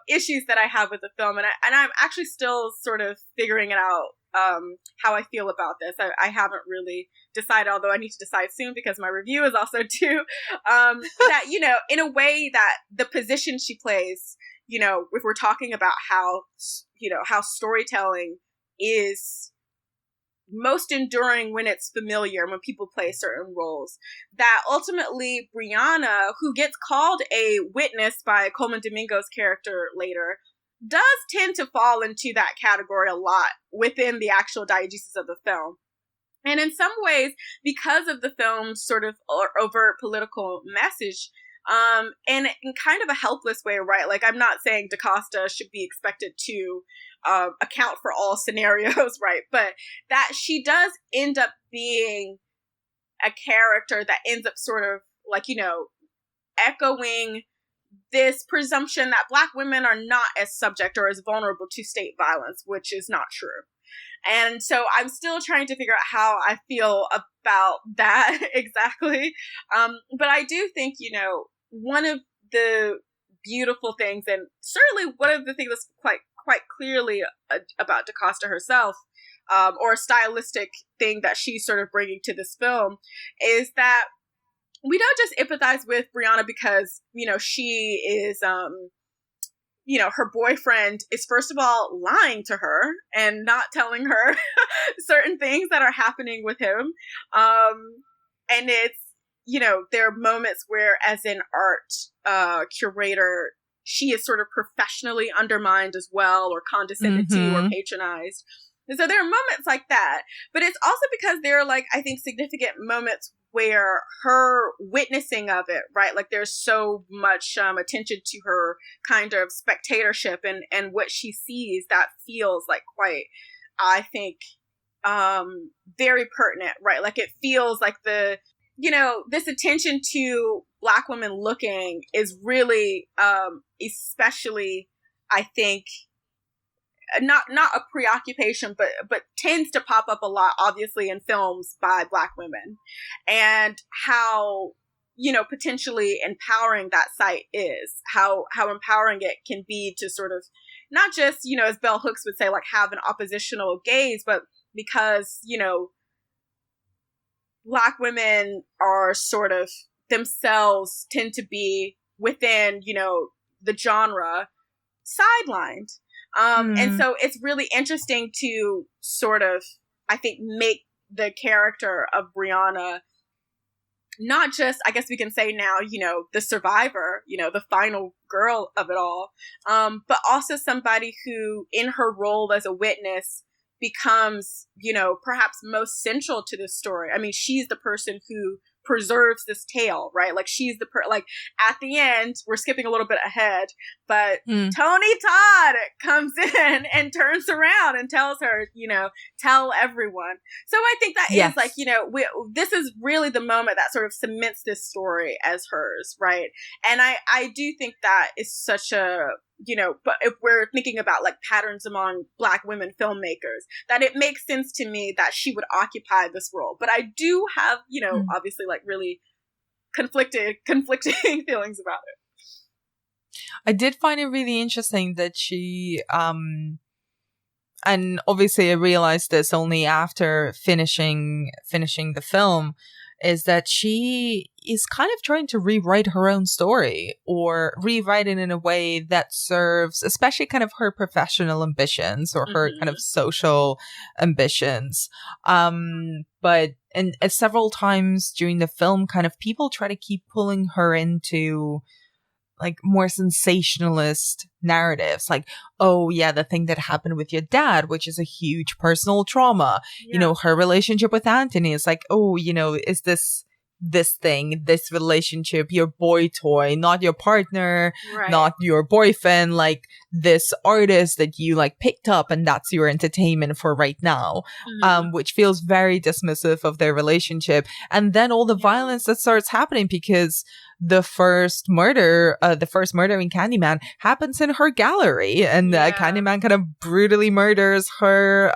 issues that I have with the film. And I'm actually still sort of figuring it out, how I feel about this. I haven't really decided, although I need to decide soon because my review is also due, that, in a way that the position she plays, if we're talking about how storytelling is most enduring when it's familiar, when people play certain roles, that ultimately Brianna, who gets called a witness by Coleman Domingo's character later, does tend to fall into that category a lot within the actual diegesis of the film. And in some ways, because of the film's sort of overt political message, and in kind of a helpless way, right? Like, I'm not saying DaCosta should be expected to account for all scenarios, right? But that she does end up being a character that ends up sort of like, echoing this presumption that Black women are not as subject or as vulnerable to state violence, which is not true. And so I'm still trying to figure out how I feel about that exactly. But I do think, you know, one of the beautiful things, and certainly one of the things that's quite clearly about DaCosta herself, or a stylistic thing that she's sort of bringing to this film, is that we don't just empathize with Brianna because, you know, she is, you know, her boyfriend is first of all lying to her and not telling her certain things that are happening with him. And it's, you know, there are moments where, as an art curator, she is sort of professionally undermined as well, or condescended to, or patronized. And so there are moments like that. But it's also because there are, like, I think, significant moments where her witnessing of it, right? Like, there's so much attention to her kind of spectatorship and what she sees that feels like quite, I think, very pertinent, right? Like, it feels like the, you know, this attention to Black women looking is really, especially, I think, not a preoccupation, but tends to pop up a lot, obviously, in films by Black women, and how, you know, potentially empowering that site is, how empowering it can be to sort of not just, you know, as Bell Hooks would say, like, have an oppositional gaze, but because, you know, Black women are sort of themselves tend to be within, you know, the genre sidelined. And so it's really interesting to sort of, I think, make the character of Brianna not just, I guess we can say now, you know, the survivor, you know, the final girl of it all, but also somebody who, in her role as a witness, becomes, you know, perhaps most central to this story. I mean, she's the person who preserves this tale, right? Like, she's the like, at the end, we're skipping a little bit ahead, but Tony Todd comes in and turns around and tells her, you know, tell everyone. So I think that is, like, you know, this is really the moment that sort of cements this story as hers, right? And I do think that is such a, you know, but if we're thinking about, like, patterns among Black women filmmakers, that it makes sense to me that she would occupy this role. But I do have, you know, obviously, like, really conflicting feelings about it. I did find it really interesting that she, and obviously I realized this only after finishing the film, is that she is kind of trying to rewrite her own story, or rewrite it in a way that serves especially kind of her professional ambitions or her kind of social ambitions. But and several times during the film, kind of people try to keep pulling her into, like, more sensationalist narratives, like, oh yeah, the thing that happened with your dad, which is a huge personal trauma. You know, her relationship with Anthony is like, oh, you know, is this relationship your boy toy, not your partner, not your boyfriend, like this artist that you, like, picked up and that's your entertainment for right now, which feels very dismissive of their relationship. And then all the violence that starts happening because the first murder in Candyman happens in her gallery, and Candyman kind of brutally murders her,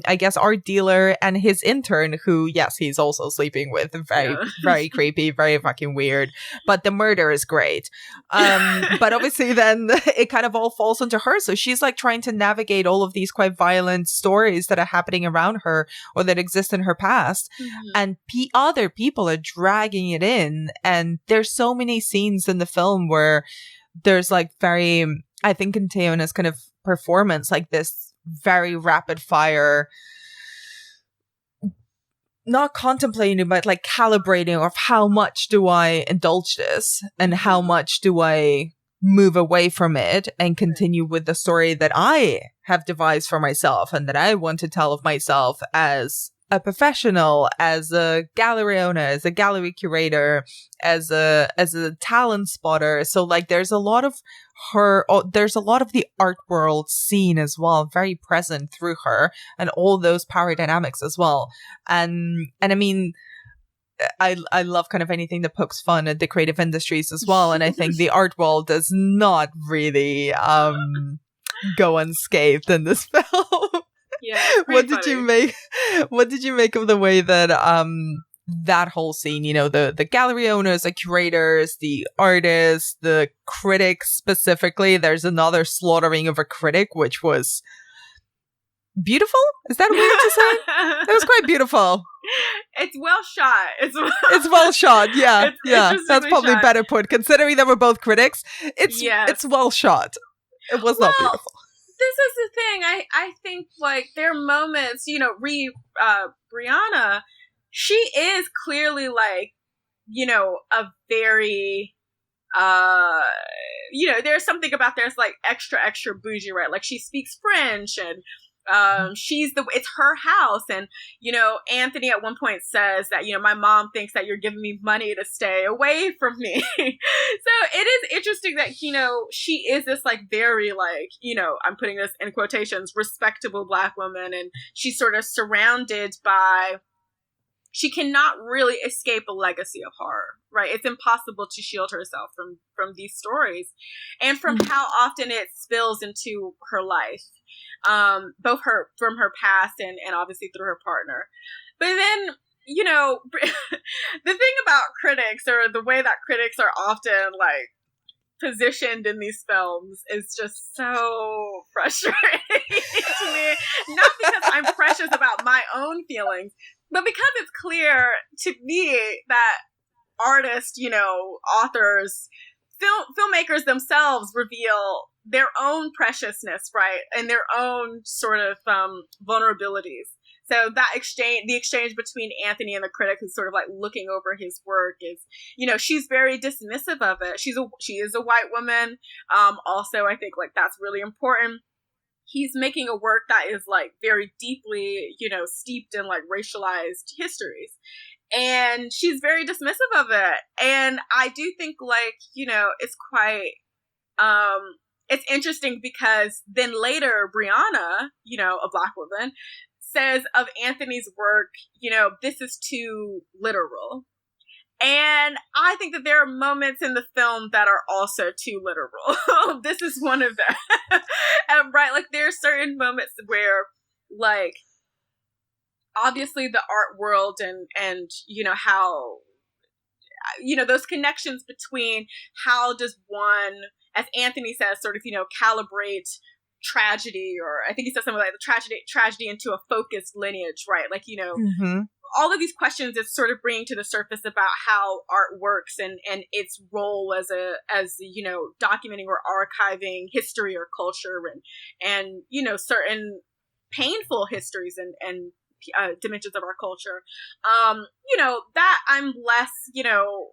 I guess, art dealer and his intern, who, yes, he's also sleeping with. Very, very creepy, very fucking weird. But the murder is great. But obviously then it kind of all falls onto her. So she's, like, trying to navigate all of these quite violent stories that are happening around her or that exist in her past. And other people are dragging it in. And there's so many scenes in the film where there's, like, very, I think, in Teona's kind of performance, like, this very rapid fire, not contemplating, but, like, calibrating of how much do I indulge this and how much do I move away from it and continue with the story that I have devised for myself and that I want to tell of myself as a professional, as a gallery owner, as a gallery curator, as a talent spotter. So, like, there's a lot of the art world scene as well, very present through her, and all those power dynamics as well. And I mean, I love kind of anything that pokes fun at the creative industries as well. And I think the art world does not really go unscathed in this film. Yeah. What did you make of the way that that whole scene, you know, the gallery owners, the curators, the artists, the critics specifically, there's another slaughtering of a critic, which was beautiful? Is that weird to say? It was quite beautiful. It's well shot. It's well shot. Yeah, it's that's probably shot. better put. Considering that we're both critics, it's well shot. It was not beautiful. This is the thing. I think like there are moments. You know, Brianna, she is clearly like, you know, a very. You know, there's something about there's like extra bougie, right? Like she speaks French and. It's her house. And, you know, Anthony at one point says that, you know, my mom thinks that you're giving me money to stay away from me. So it is interesting that, you know, she is this like very like, you know, I'm putting this in quotations, respectable Black woman. And she's sort of surrounded by, she cannot really escape a legacy of horror, right? It's impossible to shield herself from these stories and from how often it spills into her life. Both from her past and obviously through her partner. But then, you know, the thing about critics or the way that critics are often like positioned in these films is just so frustrating to me. Not because I'm precious about my own feelings, but because it's clear to me that artists, you know, authors, filmmakers themselves reveal their own preciousness, right? And their own sort of vulnerabilities. So that the exchange between Anthony and the critic who's sort of like looking over his work is, you know, she's very dismissive of it. She is a white woman. Also, I think like that's really important. He's making a work that is like very deeply, you know, steeped in like racialized histories. And she's very dismissive of it. And I do think like, you know, it's quite, it's interesting because then later Brianna, you know, a Black woman, says of Anthony's work, you know, this is too literal. And I think that there are moments in the film that are also too literal. This is one of them. And right, like there are certain moments where like obviously the art world and you know how, you know, those connections between how does one, as Anthony says, sort of, you know, calibrate tragedy, or I think he said something like the tragedy into a focused lineage, right? Like, you know, all of these questions is sort of bringing to the surface about how art works and its role as you know, documenting or archiving history or culture and you know, certain painful histories and dimensions of our culture. You know, that I'm less, you know,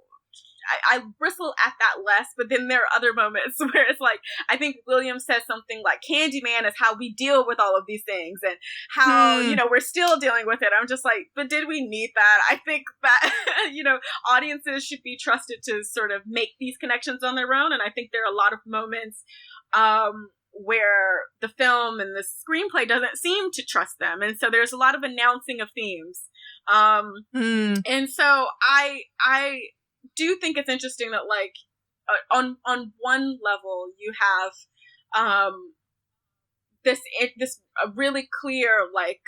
I bristle at that less, but then there are other moments where it's like, I think William says something like Candyman is how we deal with all of these things and how, you know, we're still dealing with it. I'm just like, but did we need that? I think that, you know, audiences should be trusted to sort of make these connections on their own. And I think there are a lot of moments, where the film and the screenplay doesn't seem to trust them. And so there's a lot of announcing of themes. And so I do think it's interesting that like on one level you have this really clear like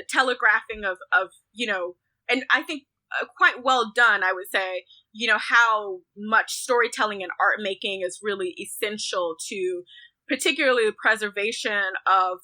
telegraphing of you know, and I think quite well done, I would say, you know, how much storytelling and art making is really essential to particularly the preservation of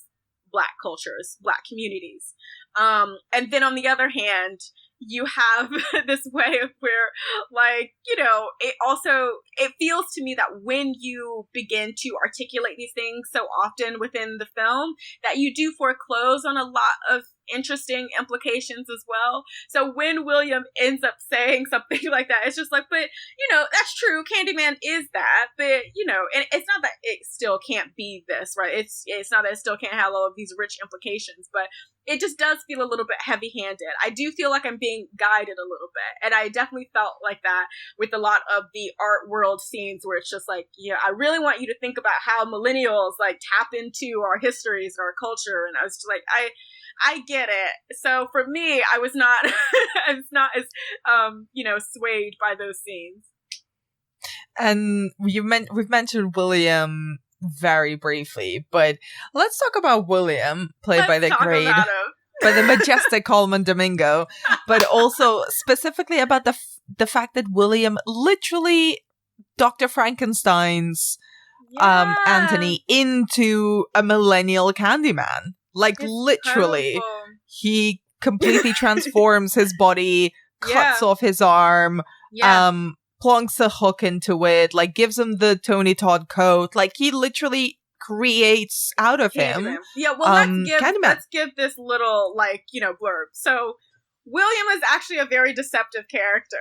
Black cultures, Black communities. And then on the other hand, you have this way of where, like, you know, it feels to me that when you begin to articulate these things so often within the film, that you do foreclose on a lot of interesting implications as well. So when William ends up saying something like that, it's just like, but, you know, that's true. Candyman is that, but, you know, and it's not that it still can't be this, right? It's not that it still can't have all of these rich implications, but it just does feel a little bit heavy-handed. I do feel like I'm being guided a little bit. And I definitely felt like that with a lot of the art world scenes where it's just like, you know, I really want you to think about how millennials like tap into our histories and our culture. And I was just like, I get it. So for me, I was not as swayed by those scenes. And we've mentioned William very briefly, but let's talk about William, played by the majestic Coleman Domingo, but also specifically about the fact that William literally Dr. Frankenstein's Anthony into a millennial Candyman. Like, it's literally, incredible. He completely transforms his body, cuts off his arm, plonks a hook into it, like gives him the Tony Todd coat. Like, he literally creates out of him. Yeah, well, let's give this little, blurb. So, William is actually a very deceptive character.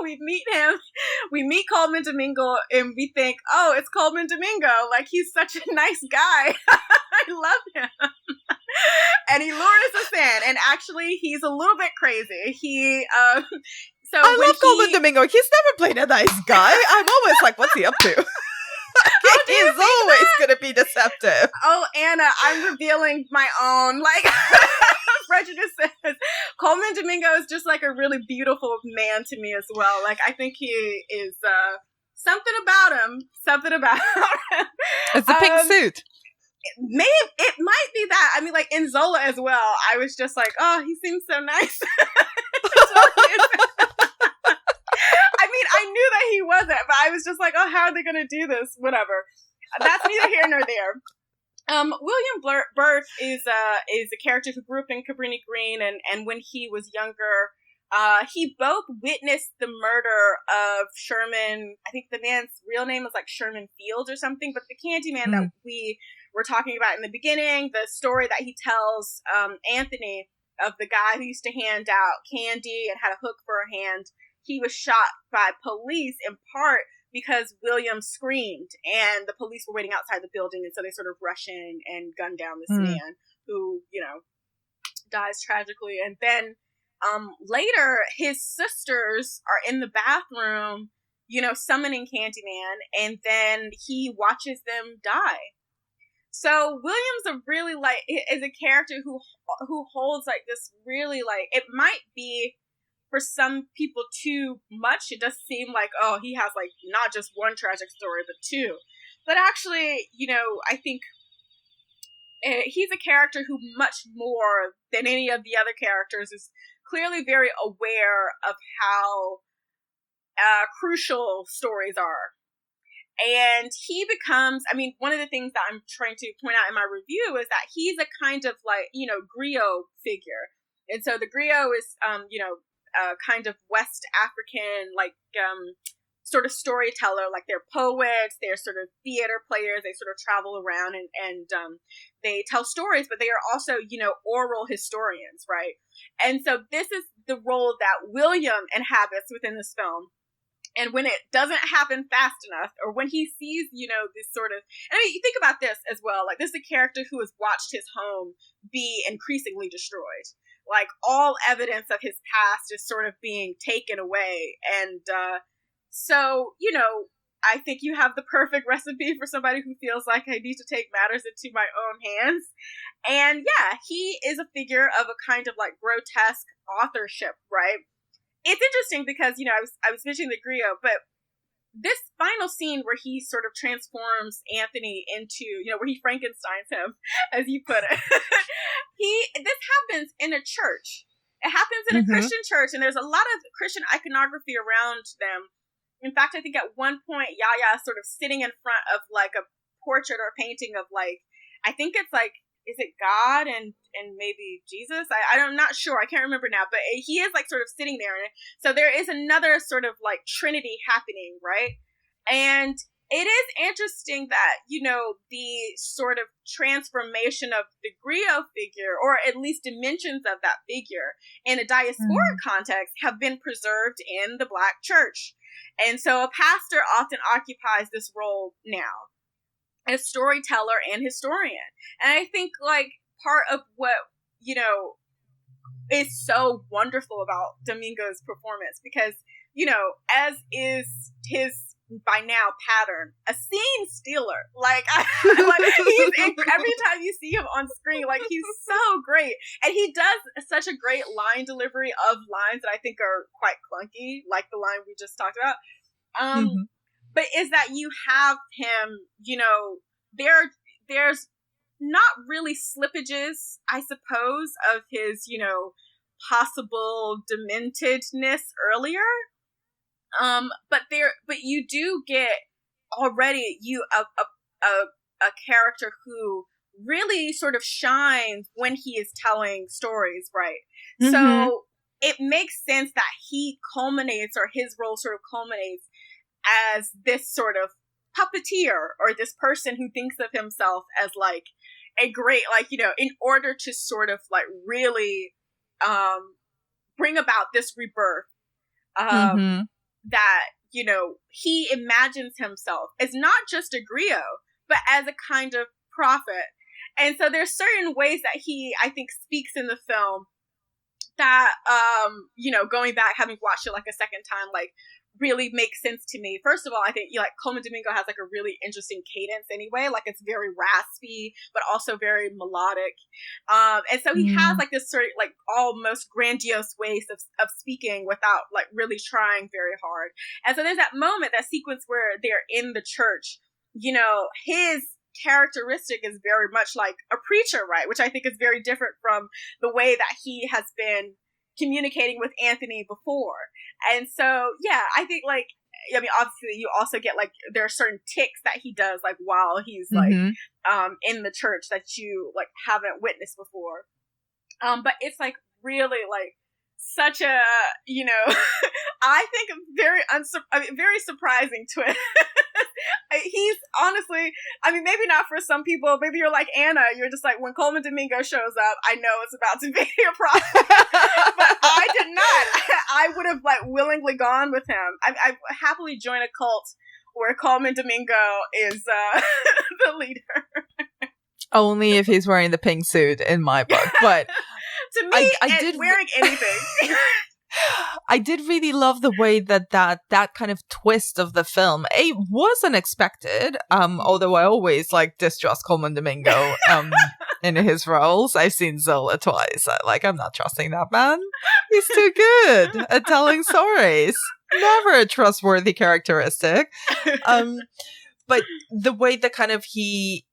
We meet Coleman Domingo, and we think, oh, it's Coleman Domingo. Like, he's such a nice guy. I love him. And he lures us in, and actually, he's a little bit crazy. I love Coleman Domingo. He's never played a nice guy. I'm always like, what's he up to? He's always going to be deceptive. Oh, Anna, I'm revealing my own, prejudices. Coleman Domingo is just, a really beautiful man to me as well. Like, I think he is, something about him. It's a pink suit. Maybe it might be that. I mean, in Zola as well, I was just like, oh, he seems so nice. I mean, I knew that he wasn't, but I was just like, oh, how are they going to do this? Whatever. That's neither here nor there. William Burt is a character who grew up in Cabrini Green, and when he was younger, he both witnessed the murder of Sherman. I think the man's real name was Sherman Fields or something, but the Candyman that we were talking about in the beginning, the story that he tells Anthony of the guy who used to hand out candy and had a hook for a hand, he was shot by police in part because William screamed, and the police were waiting outside the building, and so they sort of rush in and gun down this man who, dies tragically. And then later, his sisters are in the bathroom, summoning Candyman, and then he watches them die. So William's a really, is a character who holds, this really, it might be, for some people, too much. It does seem like, oh, he has, not just one tragic story, but two. But actually, I think he's a character who, much more than any of the other characters, is clearly very aware of how crucial stories are. And he becomes, one of the things that I'm trying to point out in my review is that he's a kind of griot figure. And so the griot is, kind of West African, sort of storyteller. Like, they're poets, they're sort of theater players, they sort of travel around and they tell stories, but they are also, oral historians, right? And so this is the role that William inhabits within this film. And when it doesn't happen fast enough, or when he sees, this sort of, you think about this as well, this is a character who has watched his home be increasingly destroyed. All evidence of his past is sort of being taken away. And so, I think you have the perfect recipe for somebody who feels like I need to take matters into my own hands. And yeah, he is a figure of a kind of grotesque authorship, right? It's interesting because, I was mentioning the griot, but this final scene where he sort of transforms Anthony into, where he Frankensteins him, as you put it, this happens in a church. It happens in a Christian church, and there's a lot of Christian iconography around them. In fact, I think at one point, Yaya is sort of sitting in front of a portrait or a painting of I think it's is it God and maybe Jesus? I'm not sure. I can't remember now, but he is sort of sitting there. So there is another sort of Trinity happening, right? And it is interesting that, the sort of transformation of the griot figure, or at least dimensions of that figure in a diasporic context, have been preserved in the Black church. And so a pastor often occupies this role now, as storyteller and historian. And I think part of what, is so wonderful about Domingo's performance, because, as is his by now pattern, a scene stealer. Like, every time you see him on screen, like, he's so great. And he does such a great line delivery of lines that I think are quite clunky, like the line we just talked about. But is that you have him, you know, there's not really slippages, I suppose, of his, you know, possible dementedness earlier. But you do get already a character who really sort of shines when he is telling stories, right? So it makes sense that he culminates, or his role sort of culminates as this sort of puppeteer, or this person who thinks of himself as like a great, like, you know, in order to sort of like really bring about this rebirth, that, you know, he imagines himself as not just a griot, but as a kind of prophet. And so there's certain ways that he, I think, speaks in the film that, you know, going back, having watched it like a second time, like, really makes sense to me. First of all, I think, you know, like, Coleman Domingo has like a really interesting cadence anyway. Like, it's very raspy, but also very melodic. And so he has like this sort of like almost grandiose ways of speaking without like really trying very hard. And so there's that moment, that sequence where they're in the church, you know, his characteristic is very much like a preacher, right? Which I think is very different from the way that he has been communicating with Anthony before. And so, yeah, I think, like, I mean, obviously you also get, like, there are certain tics that he does, like, while he's, like, in the church that you, like, haven't witnessed before. But it's, like, really, like, such a, you know, I think very surprising twist. He's honestly, I mean, maybe not for some people. Maybe you're like Anna. You're just like, when Coleman Domingo shows up, I know it's about to be a problem. But I did not. I would have like willingly gone with him. I happily join a cult where Coleman Domingo is the leader. Only if he's wearing the pink suit in my book. But to me, I did wearing anything. I did really love the way that kind of twist of the film was unexpected. Although I always like distrust Coleman Domingo in his roles. I've seen Zola twice. I'm not trusting that man. He's too good at telling stories. Never a trustworthy characteristic. But the way that kind of he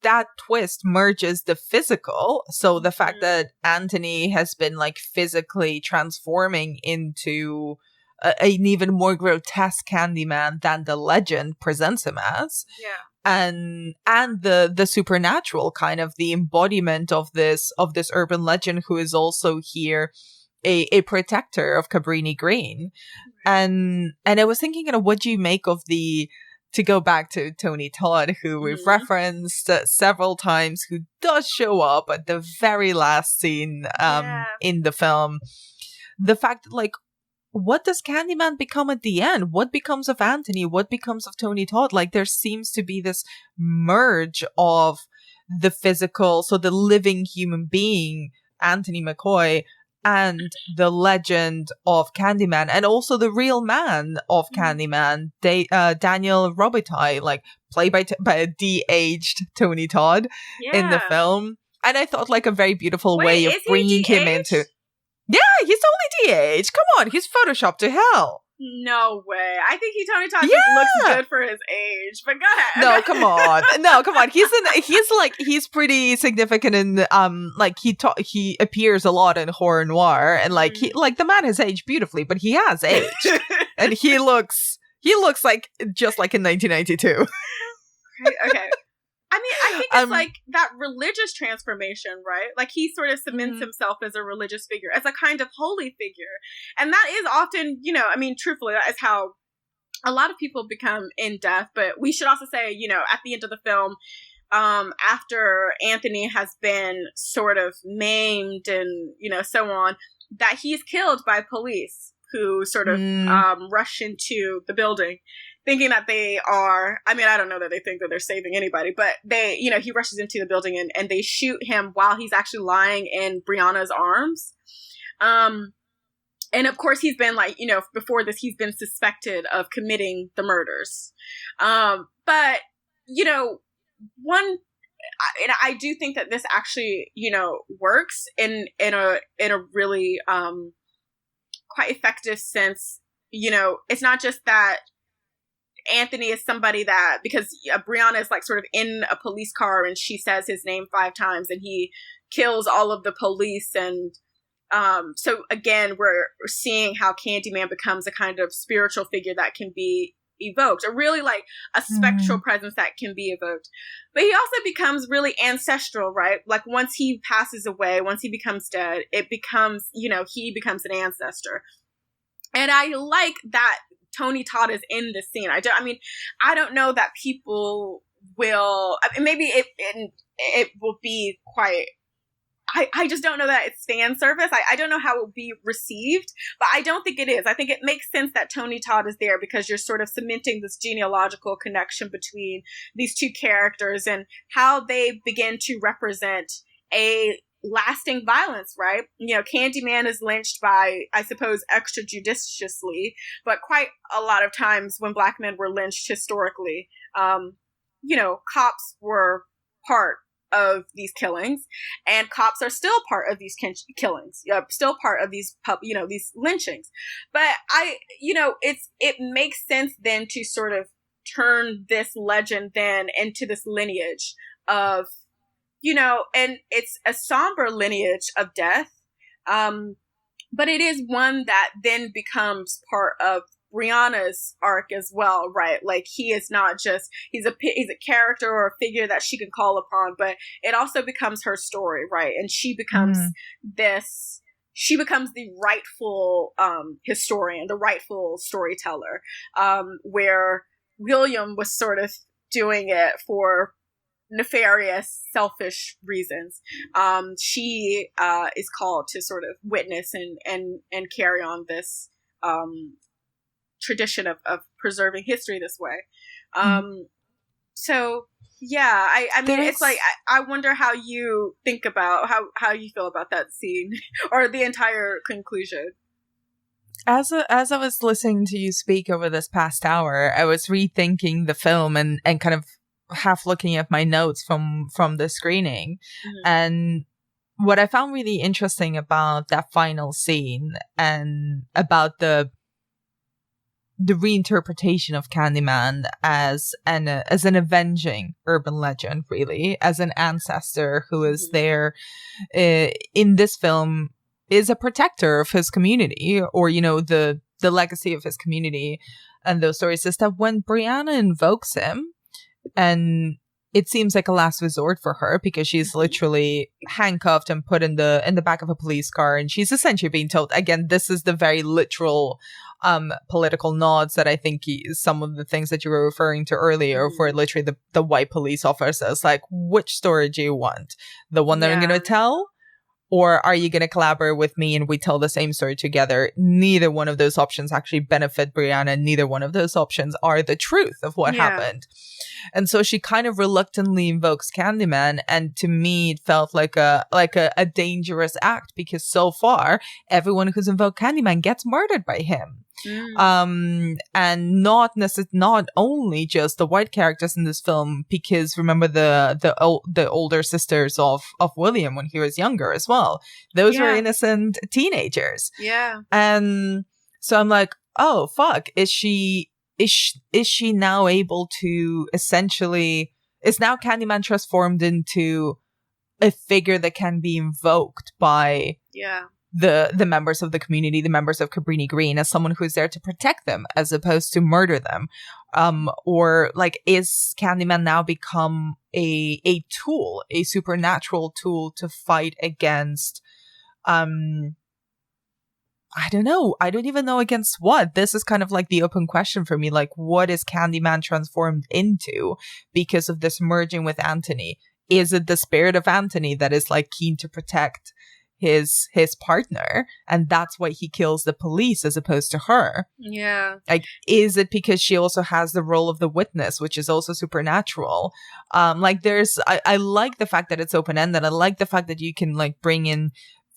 that twist merges the physical. So the fact that Anthony has been like physically transforming into an even more grotesque Candyman than the legend presents him as. Yeah. And the supernatural, kind of the embodiment of this urban legend, who is also here a protector of Cabrini Green. And I was thinking, what do you make of to go back to Tony Todd, who we've referenced several times, who does show up at the very last scene in the film. The fact that, like, what does Candyman become at the end? What becomes of Anthony? What becomes of Tony Todd? Like, there seems to be this merge of the physical, so the living human being, Anthony McCoy, and the legend of Candyman, and also the real man of Candyman, Daniel Robitaille, like, played by a de-aged Tony Todd in the film. And I thought, like, a very beautiful way of bringing him into... Yeah, he's only de-aged. Come on, he's photoshopped to hell. No way. I think Tony Todd just looks good for his age. But go ahead. No, come on. He's pretty significant in he appears a lot in horror noir, and the man has aged beautifully, but he has aged, and he looks like just like in 1992. Okay. I mean, I think it's like that religious transformation, right? Like, he sort of cements himself as a religious figure, as a kind of holy figure. And that is often, you know, I mean, truthfully, that is how a lot of people become in death. But we should also say, you know, at the end of the film, after Anthony has been sort of maimed and, you know, so on, that he's killed by police who sort of rush into the building, thinking that they are, I mean, I don't know that they think that they're saving anybody, but they, you know, he rushes into the building and they shoot him while he's actually lying in Brianna's arms. And of course, he's been like, before this, he's been suspected of committing the murders. But, and I do think that this actually, works in a really quite effective sense. It's not just that Anthony is somebody that, because Brianna is like sort of in a police car and she says his name 5 times and he kills all of the police. And so again, we're seeing how Candyman becomes a kind of spiritual figure that can be evoked, or really like a spectral presence that can be evoked. But he also becomes really ancestral, right? Like once he passes away, once he becomes dead, it becomes, he becomes an ancestor. And I like that Tony Todd is in this scene. I don't know that people will, maybe it will be quite, I just don't know that it's fan service. I don't know how it will be received, but I don't think it is. I think it makes sense that Tony Todd is there because you're sort of cementing this genealogical connection between these two characters and how they begin to represent a lasting violence, right? Candyman is lynched by, I suppose, extrajudiciously, but quite a lot of times when Black men were lynched historically, cops were part of these killings, and cops are still part of these killings, still part of these these lynchings. But it makes sense then to sort of turn this legend then into this lineage of, and it's a somber lineage of death, but it is one that then becomes part of Brianna's arc as well, right? Like he is not just, he's a character or a figure that she can call upon, but it also becomes her story, right? And she becomes the rightful historian, the rightful storyteller, where William was sort of doing it for nefarious, selfish reasons. She is called to sort of witness and carry on this tradition of preserving history this way. So yeah, I mean, it's like I wonder how you think about how you feel about that scene or the entire conclusion. As I was listening to you speak over this past hour, I was rethinking the film and kind of half looking at my notes from the screening. And what I found really interesting about that final scene and about the reinterpretation of Candyman as an avenging urban legend, really, as an ancestor who is there in this film, is a protector of his community, or the legacy of his community. And those stories is that when Brianna invokes him, and it seems like a last resort for her because she's literally handcuffed and put in the back of a police car, and she's essentially being told, again, this is the very literal political nods that I think some of the things that you were referring to earlier, where literally the white police officer is like, which story do you want? The one that I'm going to tell? Or are you going to collaborate with me and we tell the same story together? Neither one of those options actually benefit Brianna. Neither one of those options are the truth of what happened. And so she kind of reluctantly invokes Candyman. And to me, it felt like a dangerous act because so far, everyone who's invoked Candyman gets murdered by him. And not only just the white characters in this film, because remember the older sisters of William when he was younger as well. Those were innocent teenagers. Yeah. And so I'm like, oh fuck, is she now able to essentially, is now Candyman transformed into a figure that can be invoked by the members of the community, the members of Cabrini Green, as someone who's there to protect them as opposed to murder them? Or like, is Candyman now become a tool, a supernatural tool to fight against, I don't know. I don't even know against what. This is kind of like the open question for me. Like, what is Candyman transformed into because of this merging with Anthony? Is it the spirit of Anthony that is like keen to protect his partner, and that's why he kills the police as opposed to her? Yeah. Like, is it because she also has the role of the witness, which is also supernatural? Like, I like the fact that it's open-ended. I like the fact that you can like bring in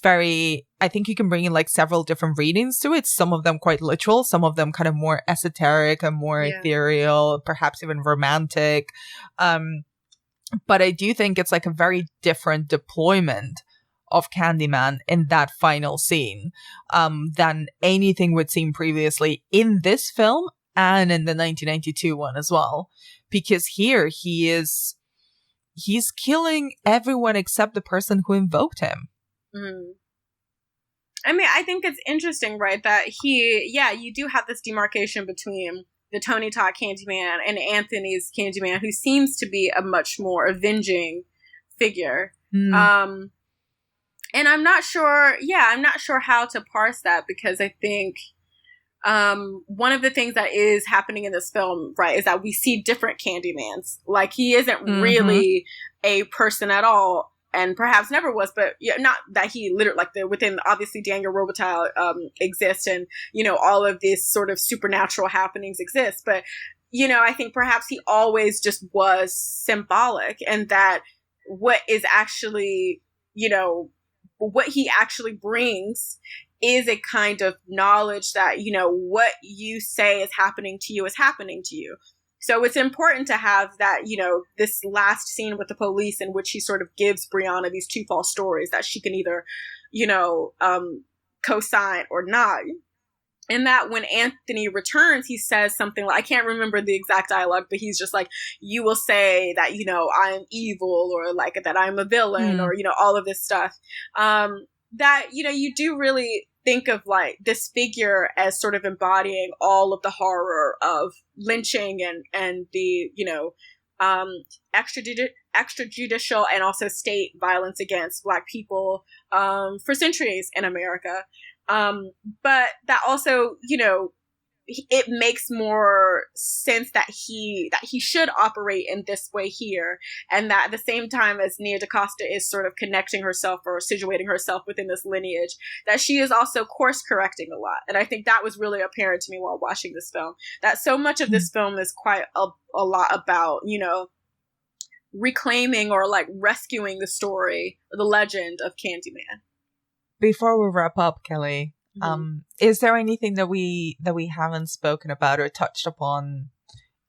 very, I think you can bring in like several different readings to it. Some of them quite literal, some of them kind of more esoteric and more ethereal, perhaps even romantic. But I do think it's like a very different deployment of Candyman in that final scene than anything we'd seen previously in this film and in the 1992 one as well. Because here he's killing everyone except the person who invoked him. Mm. I mean, I think it's interesting, right, that you do have this demarcation between the Tony Todd Candyman and Anthony's Candyman, who seems to be a much more avenging figure. And I'm not sure how to parse that, because I think one of the things that is happening in this film, right, is that we see different Candymans. Like, he isn't really a person at all, and perhaps never was, but not that he literally, like, within, obviously, Daniel Robitaille exists, and, you know, all of these sort of supernatural happenings exist, but, you know, I think perhaps he always just was symbolic, and that what is actually, you know, what he actually brings is a kind of knowledge that, you know, what you say is happening to you is happening to you. So it's important to have that, you know, this last scene with the police in which he sort of gives Brianna these two false stories that she can either, you know, co-sign or not. And that when Anthony returns, he says something like, I can't remember the exact dialogue, but he's just like, you will say that, you know, I'm evil, or like that I'm a villain, or, you know, all of this stuff. That, you know, you do really think of like this figure as sort of embodying all of the horror of lynching and the, you know, extrajudicial and also state violence against Black people for centuries in America. But that also, you know, it makes more sense that he should operate in this way here, and that at the same time as Nia DaCosta is sort of connecting herself or situating herself within this lineage, that she is also course correcting a lot. And I think that was really apparent to me while watching this film, that so much of this film is quite a lot about, you know, reclaiming or like rescuing the story, the legend of Candyman. Before we wrap up, Kelly, is there anything that we haven't spoken about or touched upon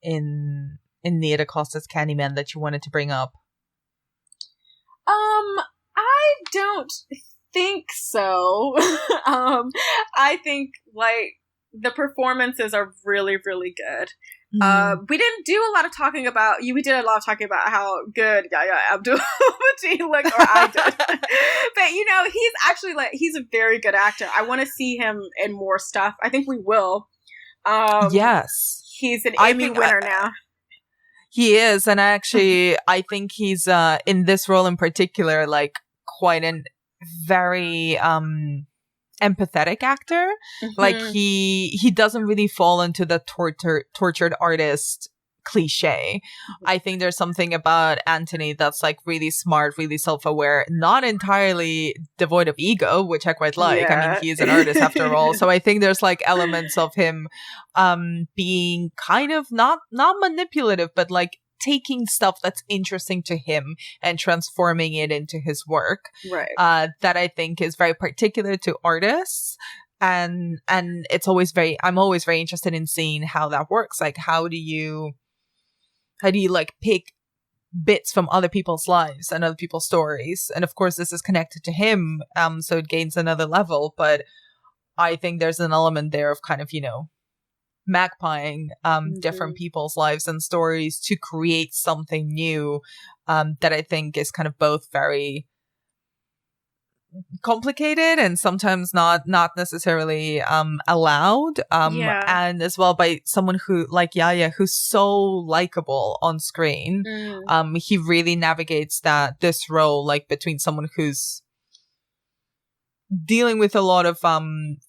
in Nia DaCosta's Candyman that you wanted to bring up? I don't think so. I think like the performances are really, really good. We didn't do a lot of talking about we did a lot of talking about how good Yahya Abdul-Mateen looked, or I did. But you know, he's actually like, he's a very good actor. I want to see him in more stuff. I think we will. Yes. He's an Emmy winner now. He is, and I think he's in this role in particular like quite a very empathetic actor. Like he doesn't really fall into the tortured artist cliche. I think there's something about Anthony that's like really smart, really self-aware, not entirely devoid of ego, which I quite like. I mean, he is an artist after all. So I think there's like elements of him being kind of not manipulative, but like taking stuff that's interesting to him and transforming it into his work. Right. That I think is very particular to artists. And it's always I'm always very interested in seeing how that works. Like, how do you like pick bits from other people's lives and other people's stories? And of course, this is connected to him. So it gains another level. But I think there's an element there of kind of, you know, magpieing different people's lives and stories to create something new that I think is kind of both very complicated and sometimes not necessarily allowed, and as well by someone who like Yahya, who's so likable on screen. He really navigates this role like between someone who's dealing with a lot of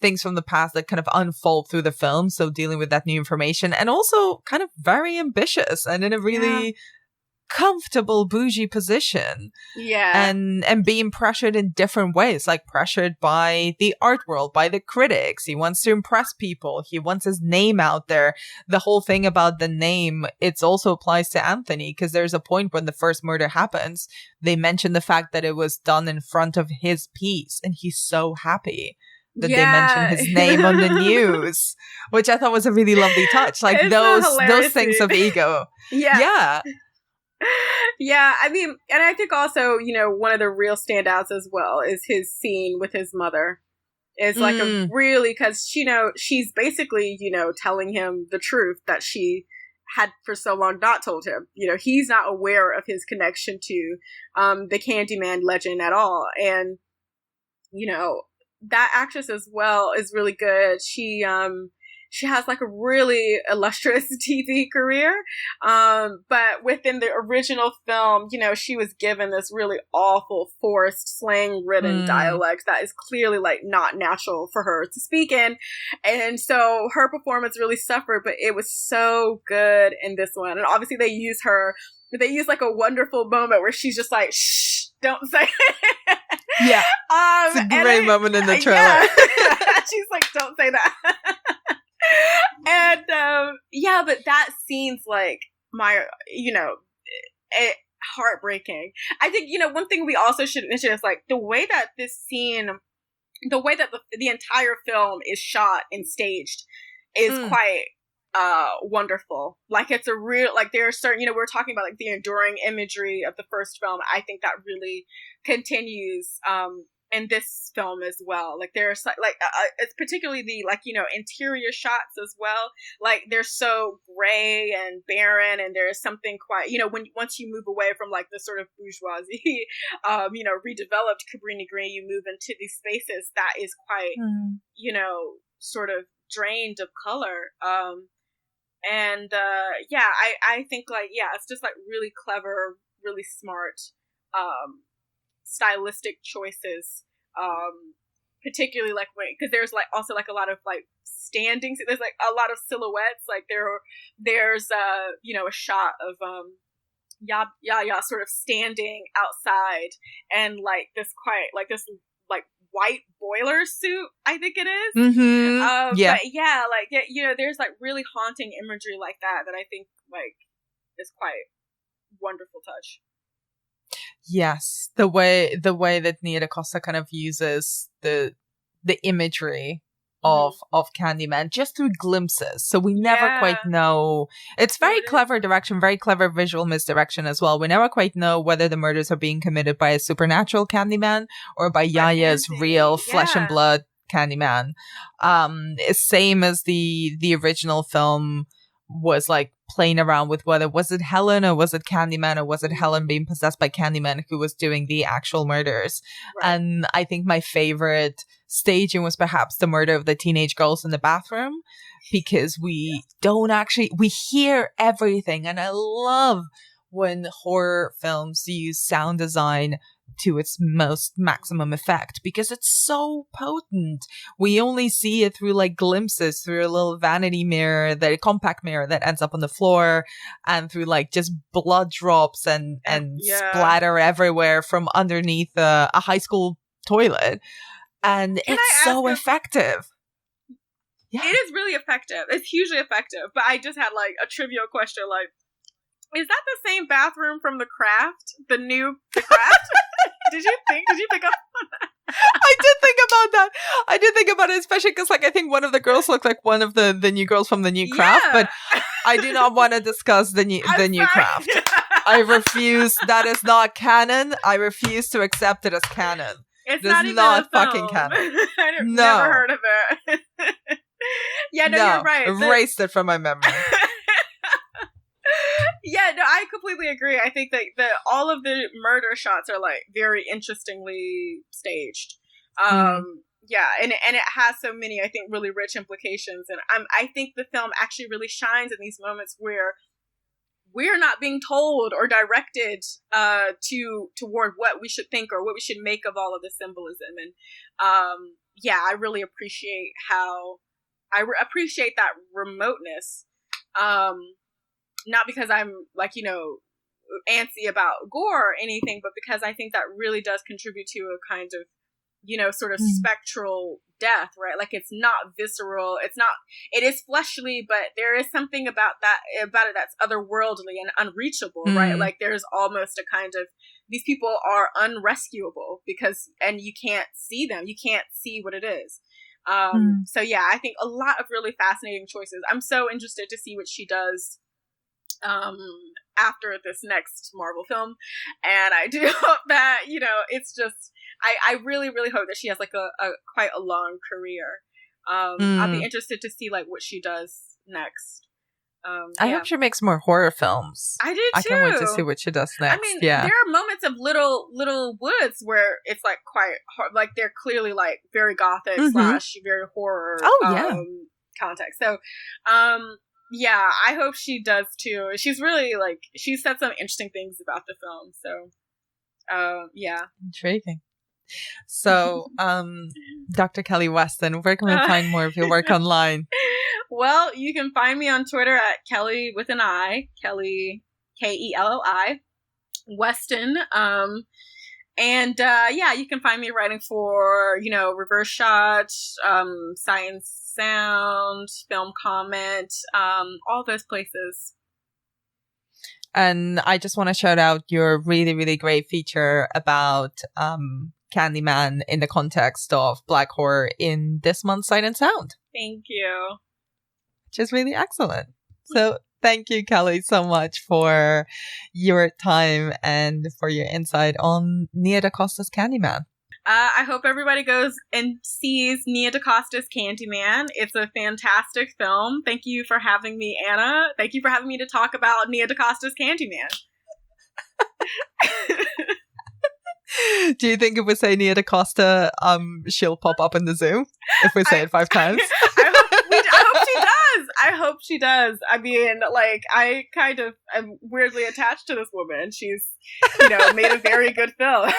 things from the past that kind of unfold through the film, so dealing with that new information, and also kind of very ambitious and in a really comfortable bougie position. Yeah. And being pressured in different ways, like pressured by the art world, by the critics. He wants to impress people. He wants his name out there. The whole thing about the name, it also applies to Anthony, because there's a point when the first murder happens, they mention the fact that it was done in front of his piece, and he's so happy that they mention his name on the news, which I thought was a really lovely touch. Like those things of ego. Yeah. Yeah, I mean, and I think also, one of the real standouts as well is his scene with his mother. It's like a really, because, she's basically, telling him the truth that she had for so long not told him. He's not aware of his connection to the Candyman legend at all. And, that actress as well is really good. She has like a really illustrious TV career. But within the original film, she was given this really awful, forced, slang-ridden dialect that is clearly like not natural for her to speak in. And so her performance really suffered, but it was so good in this one. And obviously they use like a wonderful moment where she's just like, shh, don't say it. Yeah. It's a great moment in the trailer. Yeah. She's like, don't say that. And but that scene's like heartbreaking. I think one thing we also should mention is like the way that the entire film is shot and staged is quite wonderful. Like it's a real, like there are certain, we're talking about like the enduring imagery of the first film. I think that really continues in this film as well. Like there's like it's particularly the interior shots as well. Like they're so gray and barren, and there's something quite once you move away from like the sort of bourgeoisie redeveloped Cabrini Green, you move into these spaces that is quite sort of drained of color. I think it's just like really clever, really smart stylistic choices, particularly like because there's like also like a lot of like standings, there's like a lot of silhouettes, like there's a shot of Yaya sort of standing outside, and like this white boiler suit, I think it is. Mm-hmm. But there's like really haunting imagery like that I think like is quite wonderful touch. Yes, the way that Nia DaCosta kind of uses the imagery of Candyman just through glimpses, so we never quite know. It's very clever direction, very clever visual misdirection as well. We never quite know whether the murders are being committed by a supernatural Candyman or by Yaya's real flesh and blood Candyman. Same as the original film was like playing around with whether was it Helen or was it Candyman, or was it Helen being possessed by Candyman who was doing the actual murders. And I think my favorite staging was perhaps the murder of the teenage girls in the bathroom, because we hear everything. And I love when horror films use sound design to its most maximum effect, because it's so potent. We only see it through like glimpses, through a little vanity mirror, the compact mirror that ends up on the floor, and through like just blood drops and splatter everywhere from underneath a high school toilet. And it's so effective. Yeah. It is really effective. It's hugely effective. But I just had like a trivial question, like, is that the same bathroom from The Craft? The Craft? Did you pick up on that? I did think about it, especially because like I think one of the girls looked like one of the new girls from The New Craft, but I do not want to discuss the new Craft. I refuse. That is not canon. I refuse to accept it as canon. It's not even fucking canon. I've never heard of it. You're right. Erased it from my memory. Yeah, no, I completely agree. I think that all of the murder shots are like very interestingly staged. Yeah, and it has so many, I think, really rich implications. And I think the film actually really shines in these moments where we're not being told or directed toward what we should think or what we should make of all of the symbolism. And I really appreciate that remoteness. Not because I'm like, antsy about gore or anything, but because I think that really does contribute to a kind of, sort of spectral death, right? Like, it's not visceral, it is fleshly, but there is something about it that's otherworldly and unreachable, right? Like, there's almost a kind of, these people are unrescuable and you can't see them, you can't see what it is. So yeah, I think a lot of really fascinating choices. I'm so interested to see what she does after this next Marvel film, and I do hope that it's just I really, really hope that she has like a quite a long career. I'll be interested to see like what she does next. I hope she makes more horror films. I do too. I can't wait to see what she does next. I mean, there are moments of little woods where it's like quite like they're clearly like very gothic / very horror. Context. So, yeah, I hope she does too. She's really like she said some interesting things about the film. So, yeah, intriguing. So, Dr. Kelly Weston, where can we find more of your work online? Well, you can find me on Twitter at Kelly with an I, Kelly, Kelli, Weston. And yeah, you can find me writing for, Reverse Shot, Science Sound, Film Comment, all those places. And I just want to shout out your really, really great feature about Candyman in the context of Black horror in this month's Sight and Sound. Thank you. Which is really excellent. So thank you, Kelly, so much for your time and for your insight on Nia DaCosta's Candyman. I hope everybody goes and sees Nia DaCosta's Candyman. It's a fantastic film. Thank you for having me, Anna. Thank you for having me to talk about Nia DaCosta's Candyman. Do you think if we say Nia DaCosta, she'll pop up in the Zoom if we say it 5 times? I hope she does. I mean, like, I kind of am weirdly attached to this woman. She's, made a very good film.